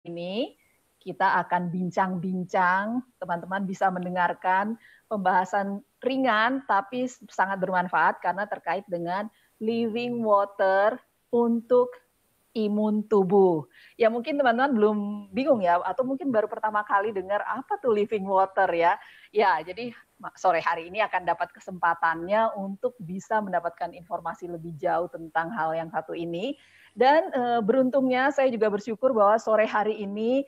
Ini kita akan bincang-bincang, teman-teman bisa mendengarkan pembahasan ringan tapi sangat bermanfaat karena terkait dengan living water untuk imun tubuh. Ya mungkin teman-teman belum bingung ya, atau mungkin baru pertama kali dengar apa tuh living water ya. Ya, jadi sore hari ini akan dapat kesempatannya untuk bisa mendapatkan informasi lebih jauh tentang hal yang satu ini. Dan beruntungnya saya juga bersyukur bahwa sore hari ini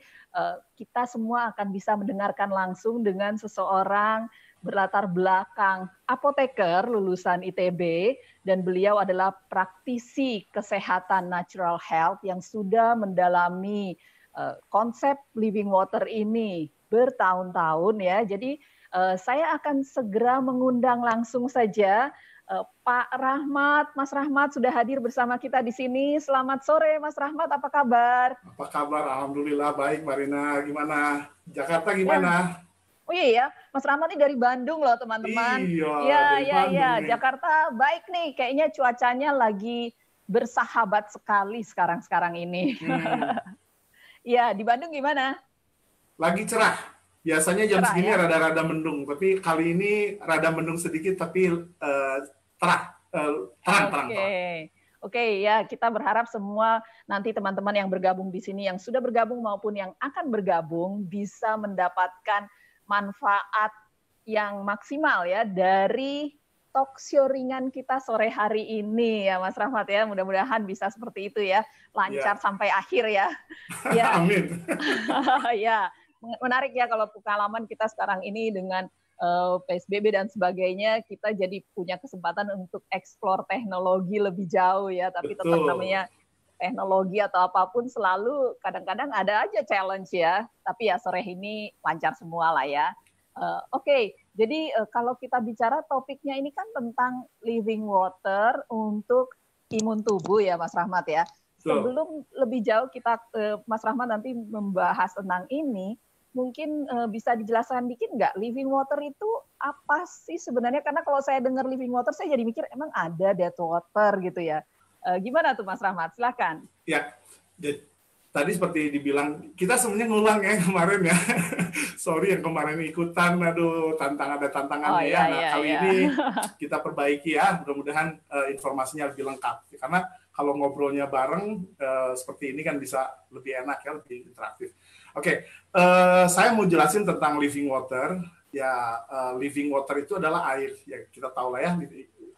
kita semua akan bisa mendengarkan langsung dengan seseorang berlatar belakang apoteker lulusan ITB, dan beliau adalah praktisi kesehatan natural health yang sudah mendalami konsep living water ini bertahun-tahun ya. Jadi saya akan segera mengundang langsung saja Pak Rahmat. Mas Rahmat sudah hadir bersama kita di sini. Selamat sore Mas Rahmat, apa kabar? Apa kabar? Alhamdulillah baik, Marina. Gimana? Jakarta Ya. gimana? Oh iya ya, Mas Rahmat ini dari Bandung loh teman-teman. Iya, dari Iya, Bandung nih. Jakarta baik nih, kayaknya cuacanya lagi bersahabat sekali sekarang ini. Iya, di Bandung gimana? Lagi cerah. Biasanya jam Cerah segini ya? rada-rada mendung, tapi kali ini rada mendung sedikit, tapi terang. Oke, ya kita berharap semua nanti teman-teman yang bergabung di sini, yang sudah bergabung maupun yang akan bergabung, bisa mendapatkan manfaat yang maksimal ya dari talk show ringan kita sore hari ini ya Mas Rahmat ya. Mudah-mudahan bisa seperti itu ya, lancar Ya. sampai akhir ya. Ya. Amin. Ya, menarik ya kalau pengalaman kita sekarang ini dengan PSBB dan sebagainya, kita jadi punya kesempatan untuk eksplor teknologi lebih jauh ya, tapi tetap namanya teknologi atau apapun selalu kadang-kadang ada aja challenge ya, tapi ya sore ini lancar semua lah ya. Oke, jadi kalau kita bicara topiknya ini kan tentang living water untuk imun tubuh ya Mas Rahmat ya. Sebelum lebih jauh kita Mas Rahmat nanti membahas tentang ini, mungkin bisa dijelaskan dikit nggak living water itu apa sih sebenarnya? Karena kalau saya dengar living water, saya jadi mikir emang ada dead water gitu ya. Gimana tuh Mas Rahmat? Silakan. Ya, tadi seperti dibilang, kita sebenarnya ngulang ya kemarin ya. Sorry yang kemarin ikutan, aduh ada tantangannya ya. Nah kali ini kita perbaiki ya, mudah-mudahan informasinya lebih lengkap. Karena kalau ngobrolnya bareng seperti ini kan bisa lebih enak ya, lebih interaktif. Oke, saya mau jelasin tentang living water. Ya, living water itu adalah air. Ya kita tahu lah ya,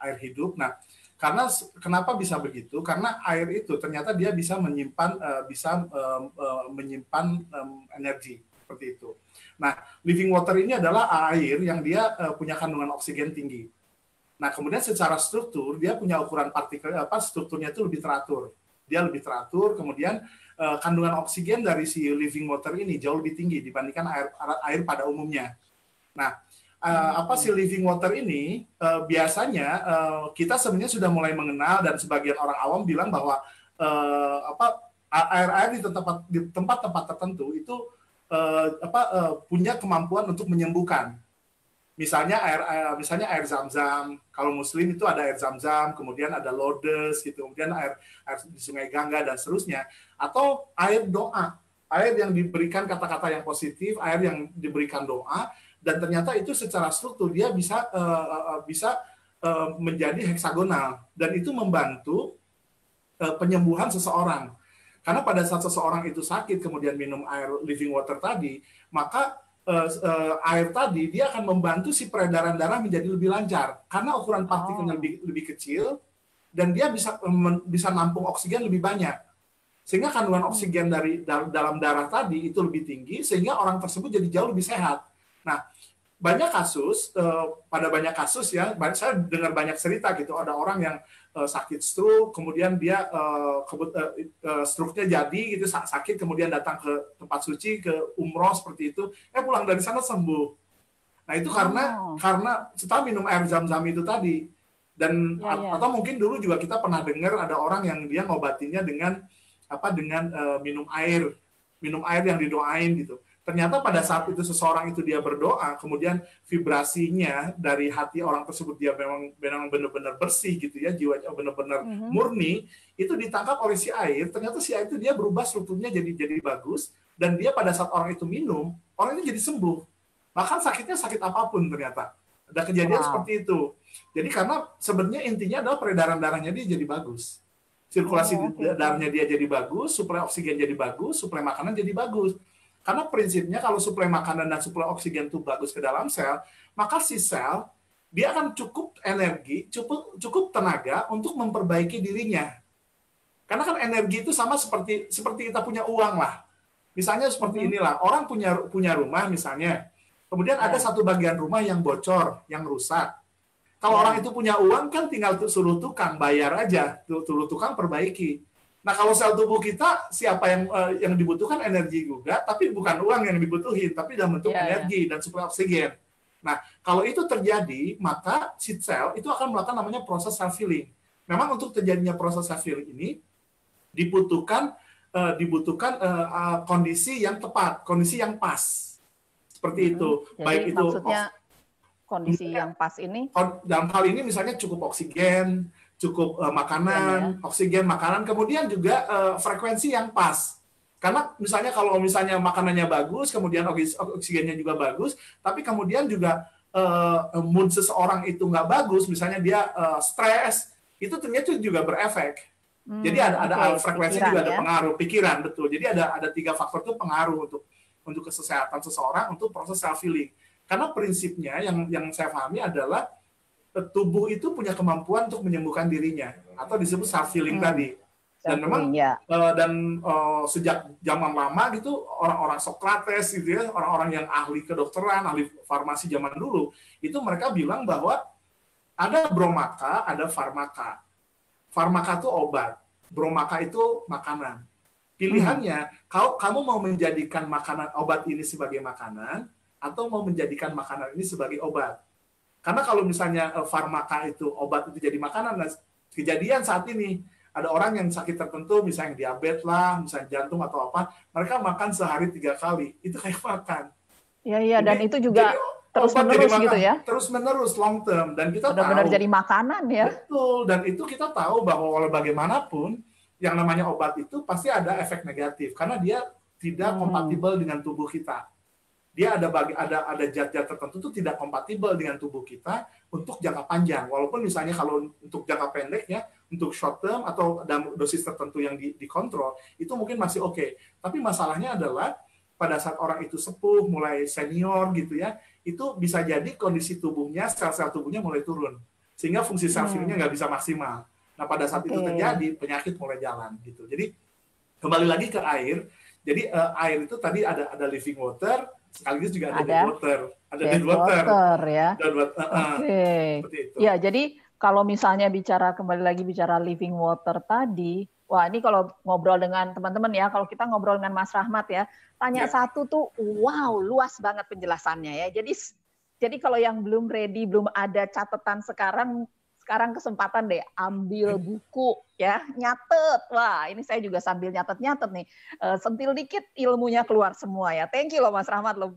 air hidup. Nah, karena kenapa bisa begitu? Karena air itu ternyata dia bisa menyimpan energi seperti itu. Nah, living water ini adalah air yang dia punya kandungan oksigen tinggi. Nah, kemudian secara struktur dia punya ukuran partikel strukturnya itu lebih teratur. Dia lebih teratur, kemudian kandungan oksigen dari si living water ini jauh lebih tinggi dibandingkan air pada umumnya. Nah, si living water ini biasanya kita sebenarnya sudah mulai mengenal, dan sebagian orang awam bilang bahwa air-air di tempat-tempat tertentu itu punya kemampuan untuk menyembuhkan. Misalnya air Zam-Zam, kalau Muslim itu ada air Zam-Zam, kemudian ada Lourdes gitu, kemudian air di Sungai Gangga dan seterusnya, atau air doa, air yang diberikan kata-kata yang positif, air yang diberikan doa, dan ternyata itu secara struktur dia bisa menjadi heksagonal, dan itu membantu penyembuhan seseorang. Karena pada saat seseorang itu sakit kemudian minum air living water tadi, maka air tadi dia akan membantu si peredaran darah menjadi lebih lancar karena ukuran partikelnya lebih kecil, dan dia bisa nampung oksigen lebih banyak, sehingga kandungan oksigen dari dalam darah tadi itu lebih tinggi, sehingga orang tersebut jadi jauh lebih sehat. Nah, pada banyak kasus ya, saya dengar banyak cerita gitu, ada orang yang sakit stroke, kemudian dia stroke-nya jadi gitu, sakit, kemudian datang ke tempat suci, ke umroh seperti itu, pulang dari sana sembuh. Nah itu karena setelah minum air Zam-Zam itu tadi, dan atau mungkin dulu juga kita pernah dengar ada orang yang dia ngobatinnya dengan minum air yang didoain gitu. Ternyata pada saat itu seseorang itu dia berdoa, kemudian vibrasinya dari hati orang tersebut dia memang benar-benar bersih gitu ya, jiwanya benar-benar murni, itu ditangkap oleh si air. Ternyata si air itu dia berubah strukturnya jadi bagus, dan dia pada saat orang itu minum, orang itu jadi sembuh. Bahkan sakitnya sakit apapun ternyata. Ada kejadian seperti itu. Jadi karena sebenarnya intinya adalah peredaran darahnya dia jadi bagus. Sirkulasi darahnya dia jadi bagus, suplai oksigen jadi bagus, suplai makanan jadi bagus. Karena prinsipnya kalau suplai makanan dan suplai oksigen itu bagus ke dalam sel, maka si sel dia akan cukup energi, cukup tenaga untuk memperbaiki dirinya. Karena kan energi itu sama seperti kita punya uang lah. Misalnya seperti inilah, orang punya rumah misalnya, kemudian ada satu bagian rumah yang bocor, yang rusak. Kalau orang itu punya uang kan tinggal suruh tukang bayar aja, suruh tukang perbaiki. Nah kalau sel tubuh kita siapa yang dibutuhkan energi juga, tapi bukan uang yang dibutuhin, tapi dalam bentuk energi dan suplai oksigen. Nah kalau itu terjadi, maka si sel itu akan melakukan namanya proses self healing. Memang untuk terjadinya proses self healing ini dibutuhkan kondisi yang tepat, kondisi yang pas, seperti itu. Jadi baik itu maksudnya kondisi yang pas ini dalam hal ini misalnya cukup oksigen, cukup makanan, oksigen, makanan, kemudian juga frekuensi yang pas. Karena misalnya kalau makanannya bagus, kemudian oksigennya juga bagus, tapi kemudian juga mood seseorang itu nggak bagus, misalnya dia stres, itu ternyata juga berefek. Jadi ada frekuensi pikiran, juga ada pengaruh pikiran, betul. Jadi ada 3 faktor itu pengaruh untuk kesehatan seseorang, untuk proses self healing. Karena prinsipnya yang saya pahami adalah tubuh itu punya kemampuan untuk menyembuhkan dirinya atau disebut self healing tadi. Dan memang sejak zaman lama gitu orang-orang Socrates gitu ya, orang-orang yang ahli kedokteran, ahli farmasi zaman dulu, itu mereka bilang bahwa ada bromaka, ada farmaka. Farmaka itu obat, bromaka itu makanan. Pilihannya, kamu mau menjadikan obat ini sebagai makanan atau mau menjadikan makanan ini sebagai obat. Karena kalau misalnya farmaka itu, obat itu jadi makanan, nah, kejadian saat ini, ada orang yang sakit tertentu, misalnya diabetes lah, misalnya jantung atau apa, mereka makan sehari 3 kali, itu kayak makan. Iya, dan itu juga terus-menerus gitu ya? Terus-menerus, long term. Dan kita benar-benar jadi makanan ya? Betul, dan itu kita tahu bahwa walau bagaimanapun, yang namanya obat itu pasti ada efek negatif, karena dia tidak kompatibel dengan tubuh kita. Dia ada zat-zat tertentu itu tidak kompatibel dengan tubuh kita untuk jangka panjang. Walaupun misalnya kalau untuk jangka pendek ya, untuk short term atau dalam dosis tertentu yang dikontrol, itu mungkin masih oke. Tapi masalahnya adalah pada saat orang itu sepuh, mulai senior gitu ya, itu bisa jadi kondisi tubuhnya, sel-sel tubuhnya mulai turun. Sehingga fungsi self healing-nya nggak bisa maksimal. Nah pada saat itu terjadi, penyakit mulai jalan gitu. Jadi kembali lagi ke air. Jadi air itu tadi ada living water, sekaligus juga ada dead water. Ada dead water ya. Seperti itu. Ya, jadi kalau misalnya kembali lagi bicara living water tadi, wah ini kalau ngobrol dengan teman-teman ya, kalau kita ngobrol dengan Mas Rahmat ya, tanya satu tuh, wow, luas banget penjelasannya ya. Jadi kalau yang belum ready, belum ada catatan sekarang kesempatan deh ambil buku ya, nyatet. Wah, ini saya juga sambil nyatet nih. Sentil dikit ilmunya keluar semua ya. Thank you loh Mas Rahmat loh.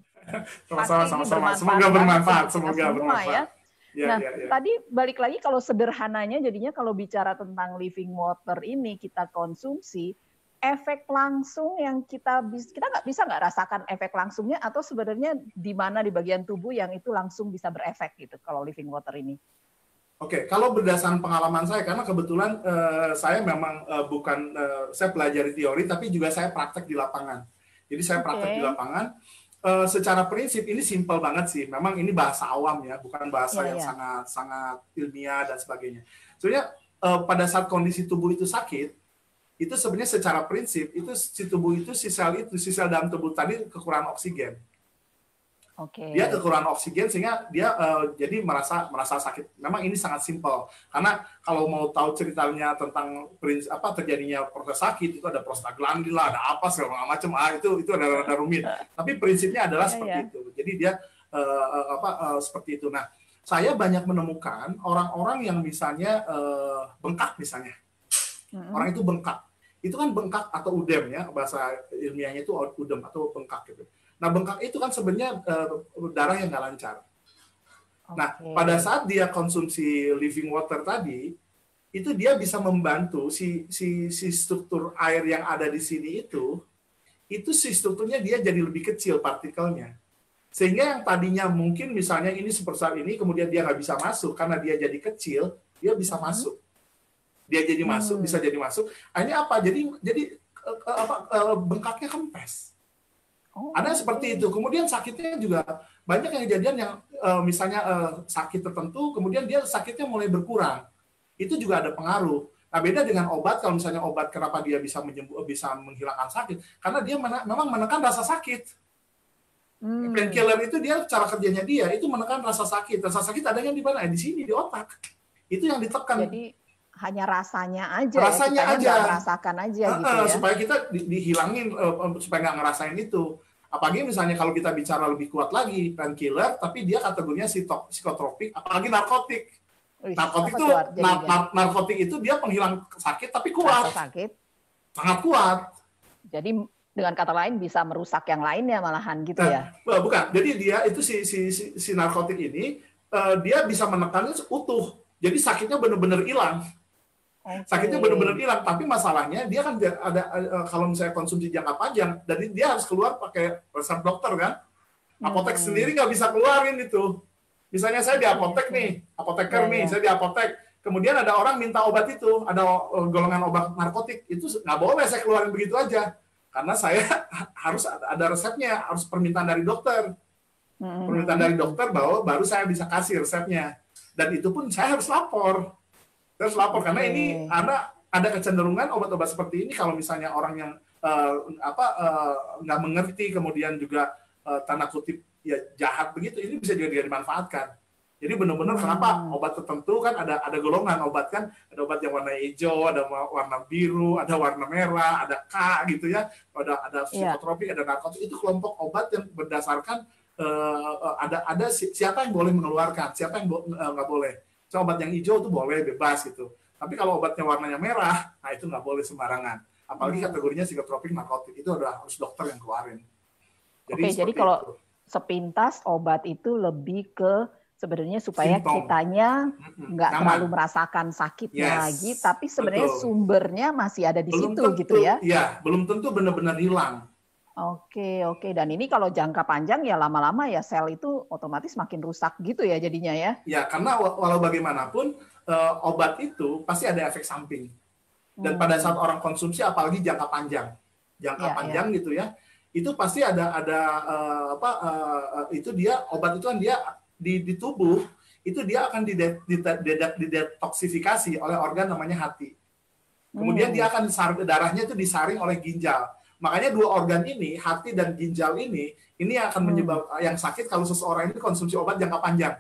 Sama-sama. Semoga bermanfaat. Ya. Tadi balik lagi kalau sederhananya jadinya kalau bicara tentang living water ini kita konsumsi, efek langsung yang kita nggak rasakan efek langsungnya, atau sebenarnya di mana di bagian tubuh yang itu langsung bisa berefek gitu kalau living water ini? Oke, kalau berdasarkan pengalaman saya, karena kebetulan saya memang saya pelajari teori, tapi juga saya praktek di lapangan. Jadi saya praktek di lapangan. Secara prinsip ini simpel banget sih. Memang ini bahasa awam ya, bukan bahasa yang sangat ilmiah dan sebagainya. Soalnya pada saat kondisi tubuh itu sakit, itu sebenarnya secara prinsip itu si tubuh itu si sel dalam tubuh tadi kekurangan oksigen. Dia kekurangan oksigen sehingga dia jadi merasa sakit. Memang ini sangat simpel. Karena kalau mau tahu ceritanya tentang terjadinya proses sakit, itu ada prostaglandin lah, ada apa segala macam. Itu ada rumit. Tapi prinsipnya adalah seperti itu. Jadi dia seperti itu. Nah, saya banyak menemukan orang-orang yang misalnya bengkak misalnya. Orang itu bengkak. Itu kan bengkak atau udem ya, bahasa ilmiahnya itu udem atau bengkak gitu. Nah, bengkak itu kan sebenarnya darah yang nggak lancar. Nah, pada saat dia konsumsi living water tadi, itu dia bisa membantu si struktur air yang ada di sini itu itu si strukturnya dia jadi lebih kecil partikelnya. Sehingga yang tadinya mungkin misalnya ini sebesar ini, kemudian dia nggak bisa masuk karena dia jadi kecil, dia bisa masuk. Dia jadi masuk, bisa jadi masuk. Akhirnya apa? Jadi bengkaknya kempes. Ada seperti itu. Kemudian sakitnya juga banyak yang kejadian yang misalnya sakit tertentu, kemudian dia sakitnya mulai berkurang. Itu juga ada pengaruh. Nah, beda dengan obat. Kalau misalnya obat, kenapa dia bisa menghilangkan sakit? Karena dia memang menekan rasa sakit. Painkiller itu dia cara kerjanya dia itu menekan rasa sakit. Rasa sakit adanya di mana? Di sini, di otak. Itu yang ditekan. Jadi hanya rasanya aja, rasanya ya, aja, merasakan aja gitu ya. Supaya kita dihilangin, supaya nggak ngerasain itu. Apalagi misalnya kalau kita bicara lebih kuat lagi, painkiller, tapi dia kategorinya psikotropik, apalagi narkotik. Narkotik itu dia penghilang sakit, tapi kuat. Sakit. Sangat kuat. Jadi dengan kata lain bisa merusak yang lainnya malahan gitu ya? Bukan. Jadi dia itu si narkotik ini dia bisa menekannya utuh. Jadi sakitnya benar-benar hilang. Sakitnya benar-benar hilang. Tapi masalahnya dia kan ada kalau misalnya konsumsi jangka panjang, dan dia harus keluar pakai resep dokter kan. Apotek sendiri nggak bisa keluarin itu. Misalnya saya di apotek nih, apoteker nih, saya di apotek. Kemudian ada orang minta obat itu, ada golongan obat narkotik, itu nggak boleh saya keluarin begitu aja. Karena saya harus ada resepnya, harus permintaan dari dokter. Permintaan dari dokter bahwa baru saya bisa kasih resepnya. Dan itu pun saya harus lapor. Saya harus lapor karena ini ada kecenderungan obat-obat seperti ini kalau misalnya orang yang nggak mengerti, kemudian juga tanda kutip ya jahat begitu, ini bisa juga dimanfaatkan. Jadi benar-benar kenapa obat tertentu kan ada golongan obat kan, ada obat yang warna hijau, ada warna biru, ada warna merah, ada K gitu ya, ada psikotropik, ada narkotik. Itu kelompok obat yang berdasarkan ada siapa yang boleh mengeluarkan, siapa yang nggak boleh. So, obat yang hijau itu boleh bebas gitu. Tapi kalau obatnya warnanya merah, nah itu nggak boleh sembarangan. Apalagi kategorinya psikotropik, narkotik itu harus dokter yang keluarin. Jadi kalau sepintas obat itu lebih ke sebenarnya supaya kitanya nggak terlalu merasakan sakitnya lagi, tapi sebenarnya sumbernya masih ada di situ gitu ya? Iya, belum tentu benar-benar hilang. Oke. Dan ini kalau jangka panjang ya lama-lama ya sel itu otomatis makin rusak gitu ya jadinya ya? Ya, karena walau bagaimanapun obat itu pasti ada efek samping. Dan pada saat orang konsumsi, apalagi jangka panjang gitu ya, itu pasti ada itu dia obat itu kan dia di tubuh itu dia akan didetoksifikasi oleh organ namanya hati. Kemudian dia akan darahnya itu disaring oleh ginjal. Makanya dua organ ini, hati dan ginjal ini akan menyebabkan yang sakit kalau seseorang ini konsumsi obat jangka panjang.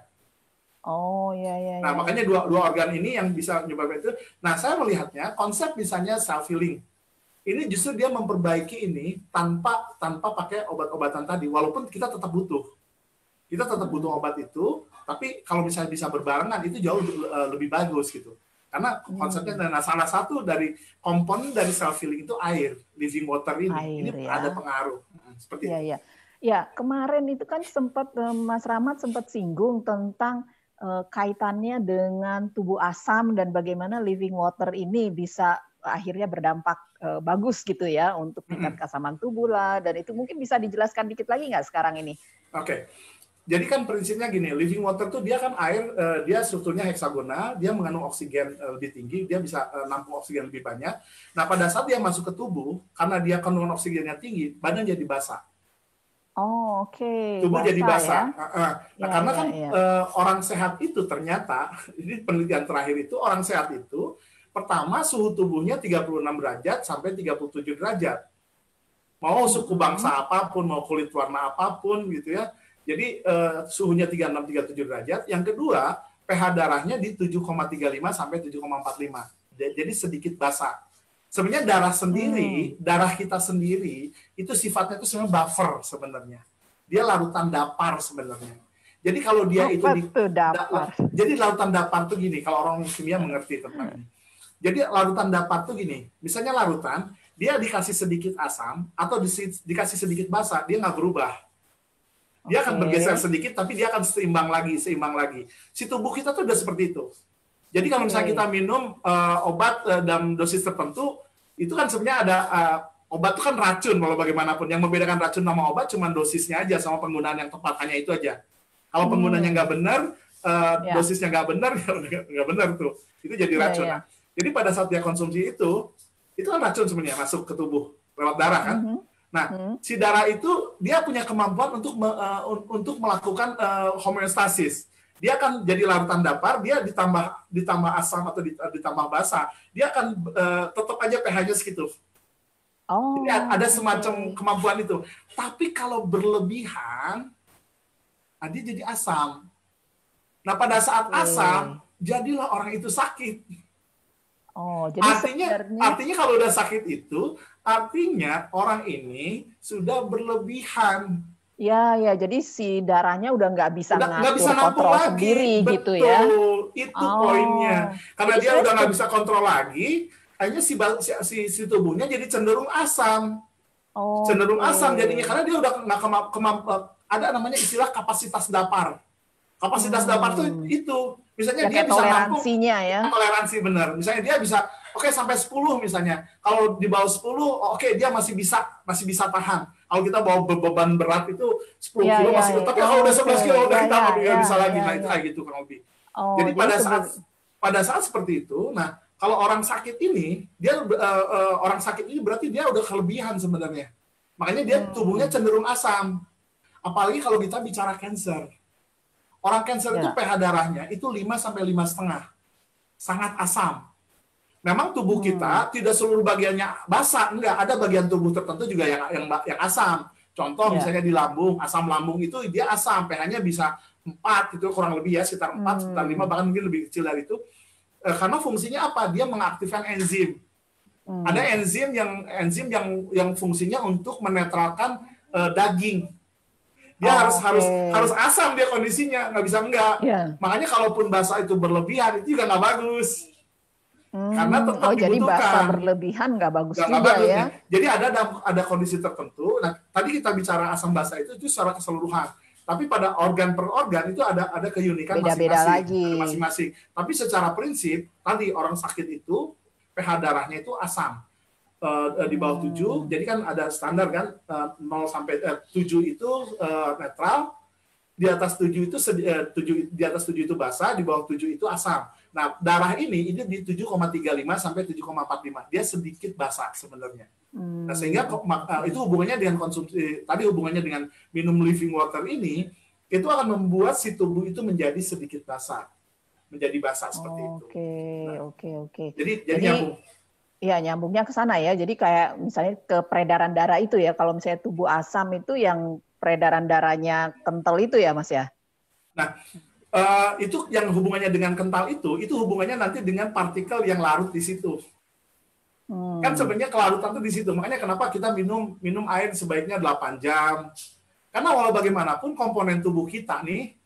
Nah, makanya dua organ ini yang bisa menyebabkan itu. Nah, saya melihatnya konsep misalnya self healing. Ini justru dia memperbaiki ini tanpa pakai obat-obatan tadi, walaupun kita tetap butuh. Kita tetap butuh obat itu, tapi kalau misalnya bisa berbarengan itu jauh lebih bagus gitu. Karena konsepnya salah satu dari komponen dari self healing itu air, living water ini ada pengaruh seperti itu. Ya, kemarin itu kan sempat Mas Rahmat sempat singgung tentang kaitannya dengan tubuh asam dan bagaimana living water ini bisa akhirnya berdampak bagus gitu ya untuk tingkat keasaman tubuh lah, dan itu mungkin bisa dijelaskan dikit lagi nggak sekarang ini? Oke. Jadi kan prinsipnya gini, living water tuh dia kan air, dia strukturnya heksagonal, dia mengandung oksigen lebih tinggi, dia bisa nampung oksigen lebih banyak. Nah, pada saat dia masuk ke tubuh, karena dia kandungan oksigennya tinggi, badan jadi basah. Tubuh basah, jadi basah. Ya? Karena kan orang sehat itu ternyata, ini penelitian terakhir itu, orang sehat itu, pertama suhu tubuhnya 36 derajat sampai 37 derajat. Mau suku bangsa apapun, mau kulit warna apapun gitu ya. Jadi suhunya 36-37 derajat. Yang kedua, pH darahnya di 7,35 sampai 7,45. Jadi sedikit basah. Sebenarnya darah kita sendiri itu sifatnya itu sebenarnya buffer sebenarnya. Dia larutan dapar sebenarnya. Jadi kalau dia jadi larutan dapar tuh gini, kalau orang kimia mengerti tentang ini. Jadi larutan dapar tuh gini, misalnya larutan, dia dikasih sedikit asam atau dikasih sedikit basa, dia nggak berubah. Dia akan bergeser sedikit, tapi dia akan seimbang lagi. Si tubuh kita tuh udah seperti itu. Jadi kalau misalnya kita minum obat dalam dosis tertentu, itu kan sebenarnya Obat itu kan racun, kalau bagaimanapun. Yang membedakan racun sama obat cuma dosisnya aja, sama penggunaan yang tepat, hanya itu aja. Kalau penggunaannya nggak benar, dosisnya nggak benar, ya nggak benar tuh. Itu jadi racun. Nah, jadi pada saat dia konsumsi itu kan racun sebenarnya masuk ke tubuh lewat darah kan. Nah, si darah itu dia punya kemampuan untuk melakukan homeostasis. Dia akan jadi larutan datar, dia ditambah asam atau ditambah basa, dia akan tetap aja pH-nya segitu. Jadi ada semacam kemampuan itu. Tapi kalau berlebihan, dia jadi asam. Nah, pada saat asam, jadilah orang itu sakit. Jadi artinya kalau udah sakit itu, artinya orang ini sudah berlebihan. Ya, jadi si darahnya udah nggak bisa kontrol lagi. Sendiri. Betul, gitu ya. Itu poinnya. Karena jadi dia udah nggak bisa kontrol lagi, akhirnya si tubuhnya jadi cenderung asam. Cenderung asam jadinya, karena dia udah nggak ada namanya istilah kapasitas dapar. Kapasitas dapar itu misalnya dia bisa nampung toleransi benar. Misalnya dia bisa sampai 10 misalnya. Kalau di bawah 10 dia masih bisa tahan. Kalau kita bawa beban berat itu 10 kilo masih, tapi kalau udah 11 kilo udah kita nggak bisa lagi. Nah, itu kayak gitu kurang lebih. Jadi pada saat seperti itu, nah kalau orang sakit ini, orang sakit ini berarti dia udah kelebihan sebenarnya. Makanya dia tubuhnya cenderung asam. Apalagi kalau kita bicara cancer. Orang cancer itu pH darahnya itu 5 sampai 5,5. Sangat asam. Memang tubuh kita tidak seluruh bagiannya basa, enggak, ada bagian tubuh tertentu juga yang asam. Contoh misalnya di lambung, asam lambung itu dia asam, pH-nya bisa 4 itu kurang lebih ya, sekitar 4, sekitar 5, bahkan mungkin lebih kecil dari itu. Karena fungsinya apa? Dia mengaktifkan enzim. Ada enzim yang fungsinya untuk menetralkan daging. Dia harus asam dia kondisinya, nggak bisa enggak. Makanya kalaupun basa itu berlebihan itu juga nggak bagus. Karena tetap dibutuhkan. Jadi basa berlebihan nggak bagus juga ya. Jadi ada kondisi tertentu. Nah, tadi kita bicara asam basa itu secara keseluruhan. Tapi pada organ per organ itu ada keunikan masing-masing. Tapi secara prinsip tadi orang sakit itu pH darahnya itu asam. Di bawah 7, jadi kan ada standar kan 0 sampai 7 itu netral, di atas 7 itu di atas 7 itu basa, di bawah 7 itu asam. Nah, darah ini di 7,35 sampai 7,45. Dia sedikit basa sebenarnya. Nah, sehingga itu hubungannya dengan konsumsi tadi, hubungannya dengan minum living water ini itu akan membuat si tubuh itu menjadi sedikit basa. Menjadi basa seperti itu. Oke. Jadi nyambung. Iya, nyambungnya ke sana ya. Jadi kayak misalnya ke peredaran darah itu ya. Kalau misalnya tubuh asam itu yang peredaran darahnya kental itu ya, Mas ya? Nah, itu yang hubungannya dengan kental itu hubungannya nanti dengan partikel yang larut di situ. Kan sebenarnya kelarutan itu di situ. Makanya kenapa kita minum air sebaiknya 8 jam. Karena walau bagaimanapun komponen tubuh kita nih,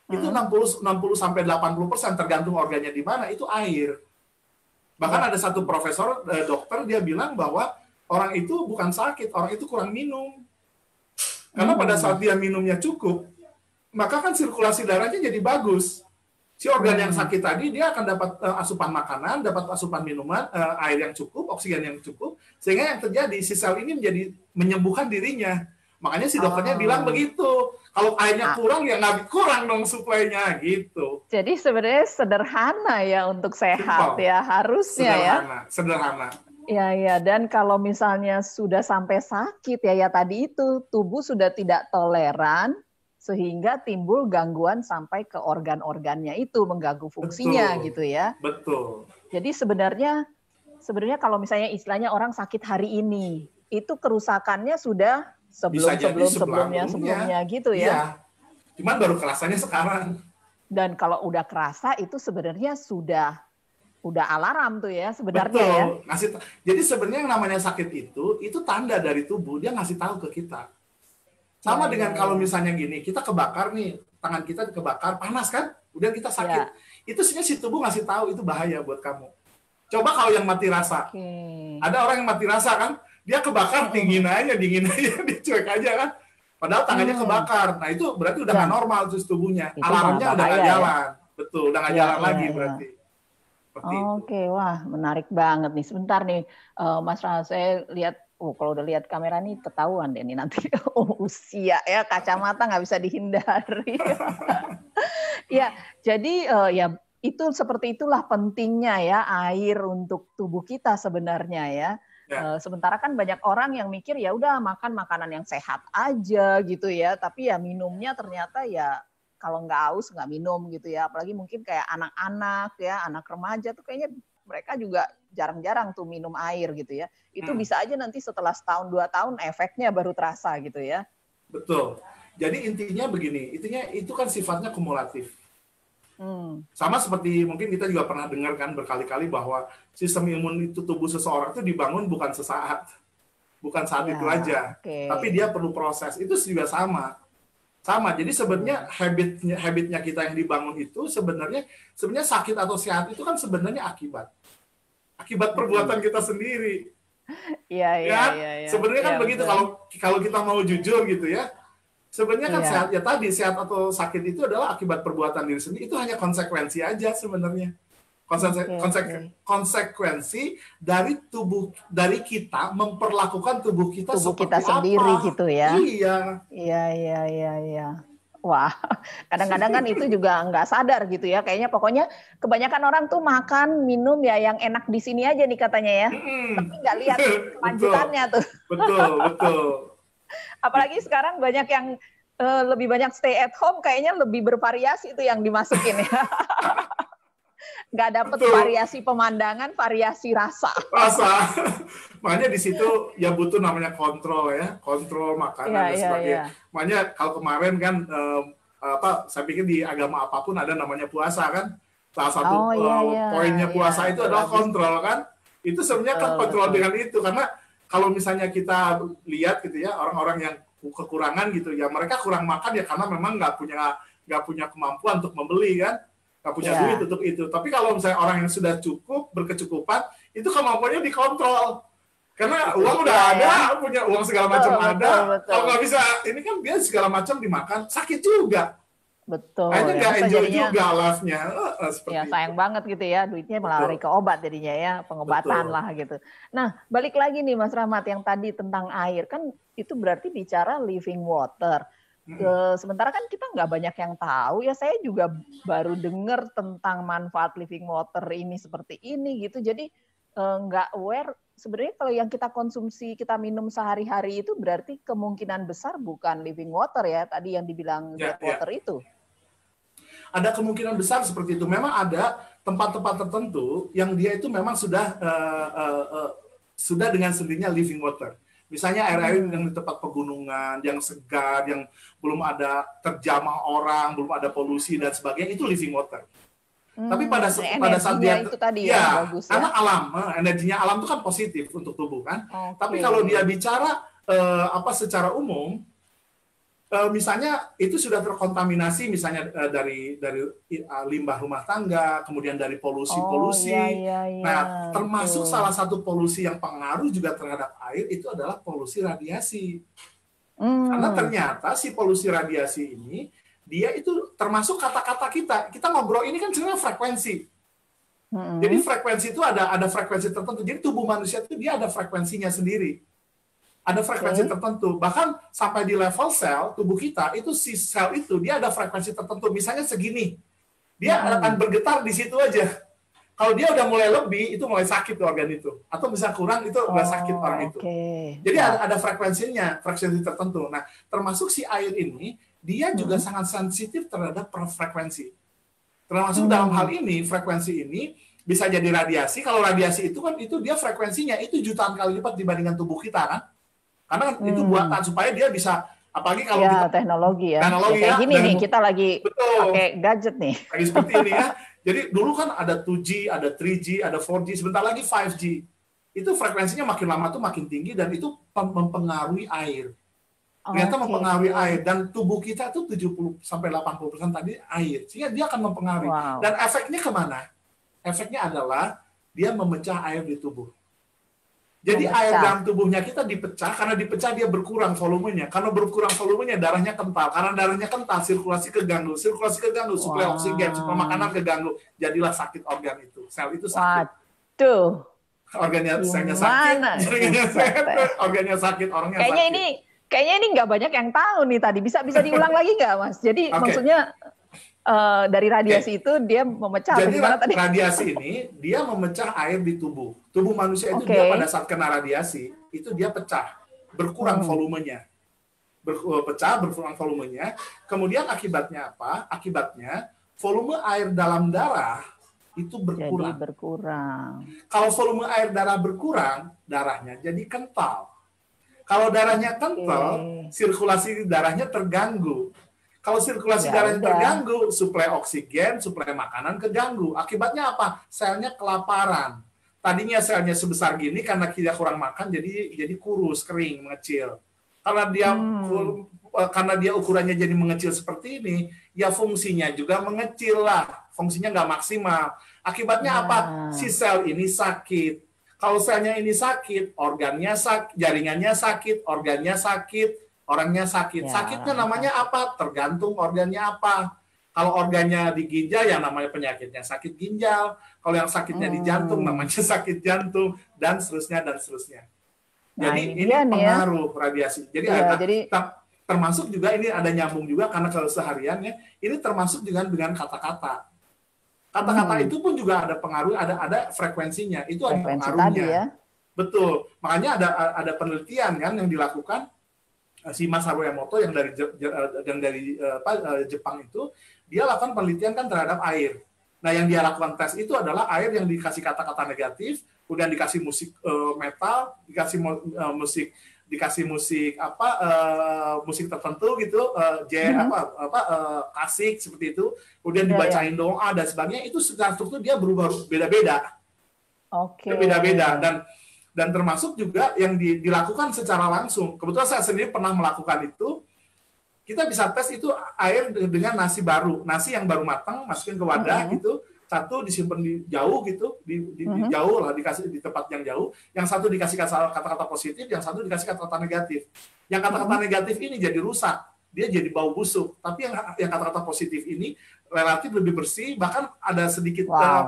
itu 60 sampai 80% tergantung organnya di mana, itu air. Bahkan ada satu profesor dokter, dia bilang bahwa orang itu bukan sakit, orang itu kurang minum. Karena pada saat dia minumnya cukup, maka kan sirkulasi darahnya jadi bagus. Si organ yang sakit tadi, dia akan dapat asupan makanan, dapat asupan minuman, air yang cukup, oksigen yang cukup, sehingga yang terjadi, si sel ini menjadi menyembuhkan dirinya. Makanya si dokternya bilang begitu. Kalau airnya kurang, ya nggak kurang dong suplainya, gitu. Jadi sebenarnya sederhana ya untuk sehat ya, harusnya Sederhana. Ya, dan kalau misalnya sudah sampai sakit ya tadi itu, tubuh sudah tidak toleran, sehingga timbul gangguan sampai ke organ-organnya itu, mengganggu fungsinya. Betul, gitu ya. Betul. Jadi sebenarnya kalau misalnya istilahnya orang sakit hari ini, itu kerusakannya sudah sebelumnya gitu ya. Iya. Cuman baru kerasanya sekarang. Dan kalau udah kerasa itu sebenarnya sudah alarm tuh ya sebenarnya. Betul. Jadi sebenarnya yang namanya sakit itu tanda dari tubuh, dia ngasih tahu ke kita. Sama dengan kalau misalnya gini, kita kebakar nih, tangan kita kebakar, panas kan? Udah kita sakit. Itu sebenarnya si tubuh ngasih tahu itu bahaya buat kamu. Coba kalau yang mati rasa. Ada orang yang mati rasa kan? Dia kebakar, dingin aja, dia cuek aja kan. Padahal tangannya kebakar. Nah itu berarti udah nggak normal terus tubuhnya. Alarmnya udah nggak jalan. Betul, udah nggak jalan lagi berarti. Oke, wah menarik banget nih. Sebentar nih, Mas Ral, saya lihat kalau udah lihat kamera nih ketahuan deh nih nanti usia ya, kacamata nggak bisa dihindari. Ya, jadi ya itu seperti itulah pentingnya ya air untuk tubuh kita sebenarnya ya. Sementara kan banyak orang yang mikir ya udah makan makanan yang sehat aja gitu ya, tapi ya minumnya ternyata ya kalau nggak haus nggak minum gitu ya. Apalagi mungkin kayak anak-anak ya, anak remaja tuh kayaknya mereka juga jarang-jarang tuh minum air gitu ya. Itu bisa aja nanti setelah setahun 2 tahun efeknya baru terasa gitu ya. Betul. Jadi intinya begini, itu kan sifatnya kumulatif. Sama seperti mungkin kita juga pernah dengar kan berkali-kali bahwa sistem imun itu tubuh seseorang itu dibangun bukan sesaat, bukan saat itu aja, tapi dia perlu proses. Itu juga sama. Jadi sebenarnya habitnya kita yang dibangun itu sebenarnya sakit atau sehat itu kan sebenarnya akibat perbuatan kita sendiri. Iya. Sebenarnya kan begitu kalau kita mau jujur gitu ya. Sebenarnya kan sehat atau sakit itu adalah akibat perbuatan diri sendiri. Itu hanya konsekuensi aja sebenarnya. Konsekuensi dari kita memperlakukan tubuh kita seperti sendiri apa. Gitu ya. Iya. Wah, kadang-kadang kan itu juga nggak sadar gitu ya. Kayaknya pokoknya kebanyakan orang tuh makan, minum ya yang enak di sini aja nih katanya ya. Tapi nggak lihat kelanjutannya tuh. Betul. Apalagi sekarang banyak yang lebih banyak stay at home, kayaknya lebih bervariasi itu yang dimasukin ya. Nggak dapet variasi pemandangan, variasi rasa. Makanya di situ ya butuh namanya kontrol makanan dan sebagainya. Makanya kalau kemarin kan saya pikir di agama apapun ada namanya puasa kan. Salah satu poinnya puasa itu adalah kontrol kan. Itu sebenarnya kan kontrol dengan itu, karena kalau misalnya kita lihat gitu ya orang-orang yang kekurangan gitu ya, mereka kurang makan ya karena memang nggak punya kemampuan untuk membeli kan. Nggak punya duit untuk itu. Tapi kalau misalnya orang yang sudah berkecukupan, itu kemampuannya dikontrol. Karena uang udah ada, punya uang segala macam ada. Kalau nggak bisa, ini kan dia segala macam dimakan, sakit juga. Betul. Akhirnya nggak enjoy juga life-nya. Sayang banget gitu ya, duitnya malah lari ke obat jadinya ya, pengobatan lah gitu. Nah, balik lagi nih Mas Rahmat yang tadi tentang air, kan itu berarti bicara living water. Sementara kan kita nggak banyak yang tahu ya, saya juga baru dengar tentang manfaat living water ini seperti ini gitu, jadi nggak aware sebenarnya kalau yang kita konsumsi, kita minum sehari-hari itu berarti kemungkinan besar bukan living water ya, tadi yang dibilang dead water itu. Ada kemungkinan besar seperti itu. Memang ada tempat-tempat tertentu yang dia itu memang sudah dengan sendirinya living water. Misalnya air-air yang di tempat pegunungan, yang segar, yang belum ada terjamah orang, belum ada polusi dan sebagainya, itu living water. Tapi pada saat dia itu tadi ya, bagus ya. Karena energinya alam itu kan positif untuk tubuh kan. Tapi kalau dia bicara secara umum, misalnya itu sudah terkontaminasi misalnya dari limbah rumah tangga, kemudian dari polusi-polusi. Nah, termasuk salah satu polusi yang pengaruh juga terhadap air itu adalah polusi radiasi. Karena ternyata si polusi radiasi ini dia itu termasuk kata-kata kita. Kita ngobrol ini kan sebenarnya frekuensi. Jadi frekuensi itu ada frekuensi tertentu. Jadi tubuh manusia itu dia ada frekuensinya sendiri. Ada frekuensi tertentu. Bahkan sampai di level sel tubuh kita, itu si sel itu dia ada frekuensi tertentu. Misalnya segini. Dia akan bergetar di situ aja. Kalau dia udah mulai lebih, itu mulai sakit organ itu. Atau bisa kurang, itu udah sakit orang itu. Jadi ada frekuensinya, frekuensi tertentu. Nah, termasuk si air ini, dia juga sangat sensitif terhadap frekuensi. Termasuk dalam hal ini, frekuensi ini bisa jadi radiasi. Kalau radiasi itu kan, itu dia frekuensinya, itu jutaan kali lipat dibandingkan tubuh kita kan. Karena itu buatan supaya dia bisa, apalagi kalau kita teknologi ya. Teknologi kayak gini nih, kita lagi pakai gadget nih. Lagi seperti ini ya. Jadi dulu kan ada 2G, ada 3G, ada 4G, sebentar lagi 5G. Itu frekuensinya makin lama tuh makin tinggi dan itu mempengaruhi air. Ternyata mempengaruhi air, dan tubuh kita tuh 70-80% tadi air. Sehingga dia akan mempengaruhi. Dan efeknya kemana? Efeknya adalah dia memecah air di tubuh. Jadi air dalam tubuhnya kita dipecah, karena dipecah dia berkurang volumenya. Karena berkurang volumenya, darahnya kental. Karena darahnya kental, sirkulasi keganggu, suplai oksigen, suplai makanan keganggu. Jadilah sakit organ itu. Sel itu sakit. Waduh. organnya selnya sakit, Gimana? jaringannya Buset sehat, deh. organnya sakit, orangnya Kayaknya sakit. ini kayaknya ini nggak banyak yang tahu nih tadi. Bisa diulang lagi nggak, Mas? Jadi Oke, maksudnya dari oke. radiasi itu dia memecah atau Jadi gimana tadi? radiasi ini dia memecah air di tubuh. Tubuh manusia itu dia pada Oke. saat kena radiasi itu dia pecah, berkurang Hmm. volumenya. Pecah, berkurang volumenya. Kemudian akibatnya apa? Akibatnya volume air dalam darah itu Jadi berkurang. berkurang. Kalau volume air darah berkurang, darahnya jadi kental. Kalau darahnya kental, Oke. sirkulasi darahnya terganggu. Kalau sirkulasi Ya darahnya udah. terganggu, suplai oksigen, suplai makanan keganggu. Akibatnya apa? Selnya kelaparan. Tadinya selnya sebesar gini karena kita kurang makan jadi kurus, kering, mengecil. Karena dia Hmm. karena dia ukurannya jadi mengecil seperti ini, ya fungsinya juga mengecil lah. Fungsinya nggak maksimal. Akibatnya apa? Si Nah. sel ini sakit. Kalau selnya ini sakit, organnya sakit, jaringannya sakit, organnya sakit, orangnya sakit. Sakitnya Ya. namanya apa? Tergantung organnya apa. Kalau organnya di ginjal, yang namanya penyakitnya sakit ginjal. Kalau yang sakitnya di jantung, Hmm. namanya sakit jantung, dan seterusnya, dan seterusnya. Nah, Jadi ini ini dia nih ya. pengaruh radiasi. Jadi Iya, jadi termasuk juga ini ada nyambung juga karena kesehariannya, ini termasuk dengan kata-kata. Kata-kata hmm, itu pun juga ada pengaruh, ada frekuensinya, itu ada frekuensi tadi ya. pengaruhnya. Betul. Makanya ada penelitian kan yang dilakukan si Mas Haruyamoto yang dari Jepang itu, dia lakukan penelitian kan terhadap air. Nah, yang dia lakukan tes itu adalah air yang dikasih kata-kata negatif, kemudian dikasih musik metal, dikasih musik musik tertentu gitu, Mhm. klasik seperti itu, kemudian Ya, ya. dibacain doa dan sebagainya, itu secara struktur dia berubah beda-beda. Oke. Dia beda-beda dan termasuk juga yang dilakukan secara langsung. Kebetulan saya sendiri pernah melakukan itu. Kita bisa tes itu air dengan nasi baru, nasi yang baru matang, masukin ke wadah Mhm. gitu. Satu disimpan di jauh gitu, di Mhm. jauh lah, dikasih di tempat yang jauh. Yang satu dikasih kata-kata positif, yang satu dikasih kata-kata negatif. Yang kata-kata Mhm. negatif ini jadi rusak, dia jadi bau busuk. Tapi yang kata-kata positif ini relatif lebih bersih, bahkan ada sedikit Wow.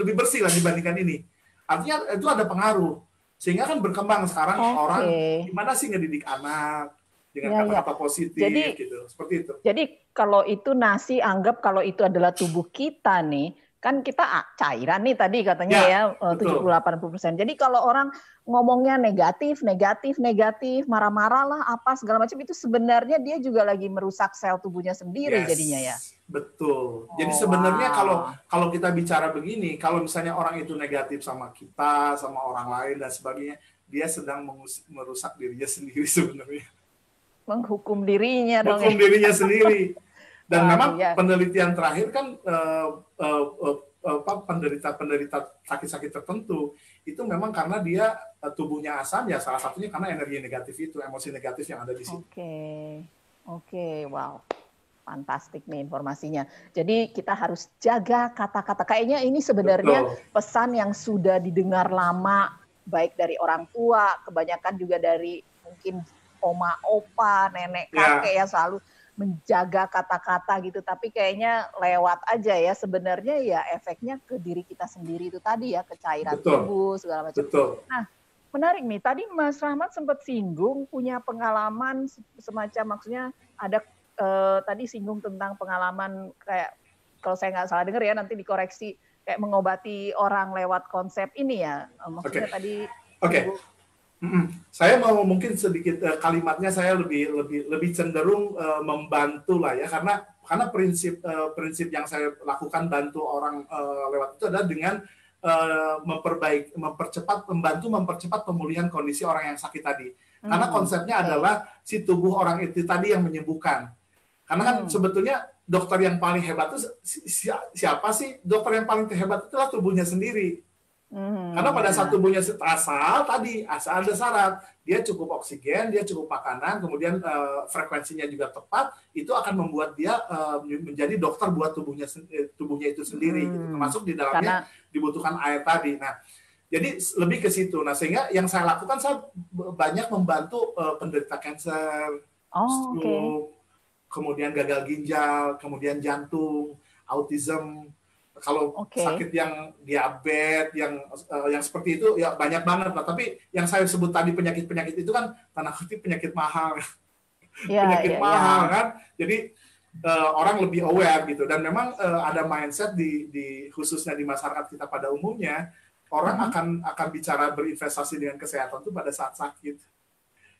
lebih bersih lah dibandingkan ini. Artinya itu ada pengaruh. Sehingga kan berkembang sekarang Oke. orang gimana sih ngedidik anak dengan Ya, ya. kata-kata positif Jadi gitu. Seperti itu. Jadi kalau itu nasi, anggap kalau itu adalah tubuh kita nih, kan kita cairan nih tadi katanya ya Ya, betul. 70-80%. Jadi kalau orang ngomongnya negatif, negatif, negatif, marah-marah lah apa segala macam itu sebenarnya dia juga lagi merusak sel tubuhnya sendiri Yes, jadinya ya. betul. Jadi Oh, sebenarnya kalau wow. kalau kita bicara begini, kalau misalnya orang itu negatif sama kita, sama orang lain dan sebagainya, dia sedang merusak dirinya sendiri sebenarnya. Menghukum dirinya dong Hukum ya. dirinya sendiri. Dan Waduh memang ya. penelitian terakhir kan penderita sakit-sakit tertentu itu memang karena dia tubuhnya asam, ya salah satunya karena energi negatif itu, emosi negatif yang ada di situ. Oke. Oke, wow. Fantastik nih informasinya. Jadi kita harus jaga kata-kata. Kayaknya ini sebenarnya Betul. pesan yang sudah didengar lama, baik dari orang tua, kebanyakan juga dari mungkin oma, opa, nenek, kakek Ya, ya selalu menjaga kata-kata gitu. Tapi kayaknya lewat aja ya. Sebenarnya ya efeknya ke diri kita sendiri itu tadi ya, ke cairan betul. tubuh segala macam. Betul. Nah, menarik nih. Tadi Mas Rahmat sempat singgung punya pengalaman semacam maksudnya ada tadi singgung tentang pengalaman kayak kalau saya nggak salah dengar ya nanti dikoreksi kayak mengobati orang lewat konsep ini ya Oke. maksudnya tadi Oke. singgung. Saya mau mungkin sedikit kalimatnya saya lebih cenderung membantu lah ya, karena prinsip yang saya lakukan bantu orang lewat itu adalah dengan mempercepat pemulihan kondisi orang yang sakit tadi. Karena konsepnya Oke. adalah si tubuh orang itu tadi yang menyembuhkan. Karena kan sebetulnya dokter yang paling hebat itu siapa sih? Dokter yang paling hebat itu adalah tubuhnya sendiri. Karena pada saat Nah, tubuhnya asal ada syarat, dia cukup oksigen, dia cukup makanan, kemudian frekuensinya juga tepat, itu akan membuat dia menjadi dokter buat tubuhnya itu sendiri, gitu. Termasuk di dalamnya karena dibutuhkan air tadi. Nah, jadi lebih ke situ. Nah, sehingga yang saya lakukan, saya banyak membantu penderita kanker, oke. stroke, kemudian gagal ginjal, kemudian jantung, autism, Kalau sakit yang diabetes, yang seperti itu ya banyak banget lah. Tapi yang saya sebut tadi penyakit-penyakit itu kan tanda kutip penyakit mahal, penyakit mahal kan. Jadi orang lebih aware gitu. Dan memang ada mindset di khususnya di masyarakat kita pada umumnya, orang akan bicara berinvestasi dengan kesehatan itu pada saat sakit.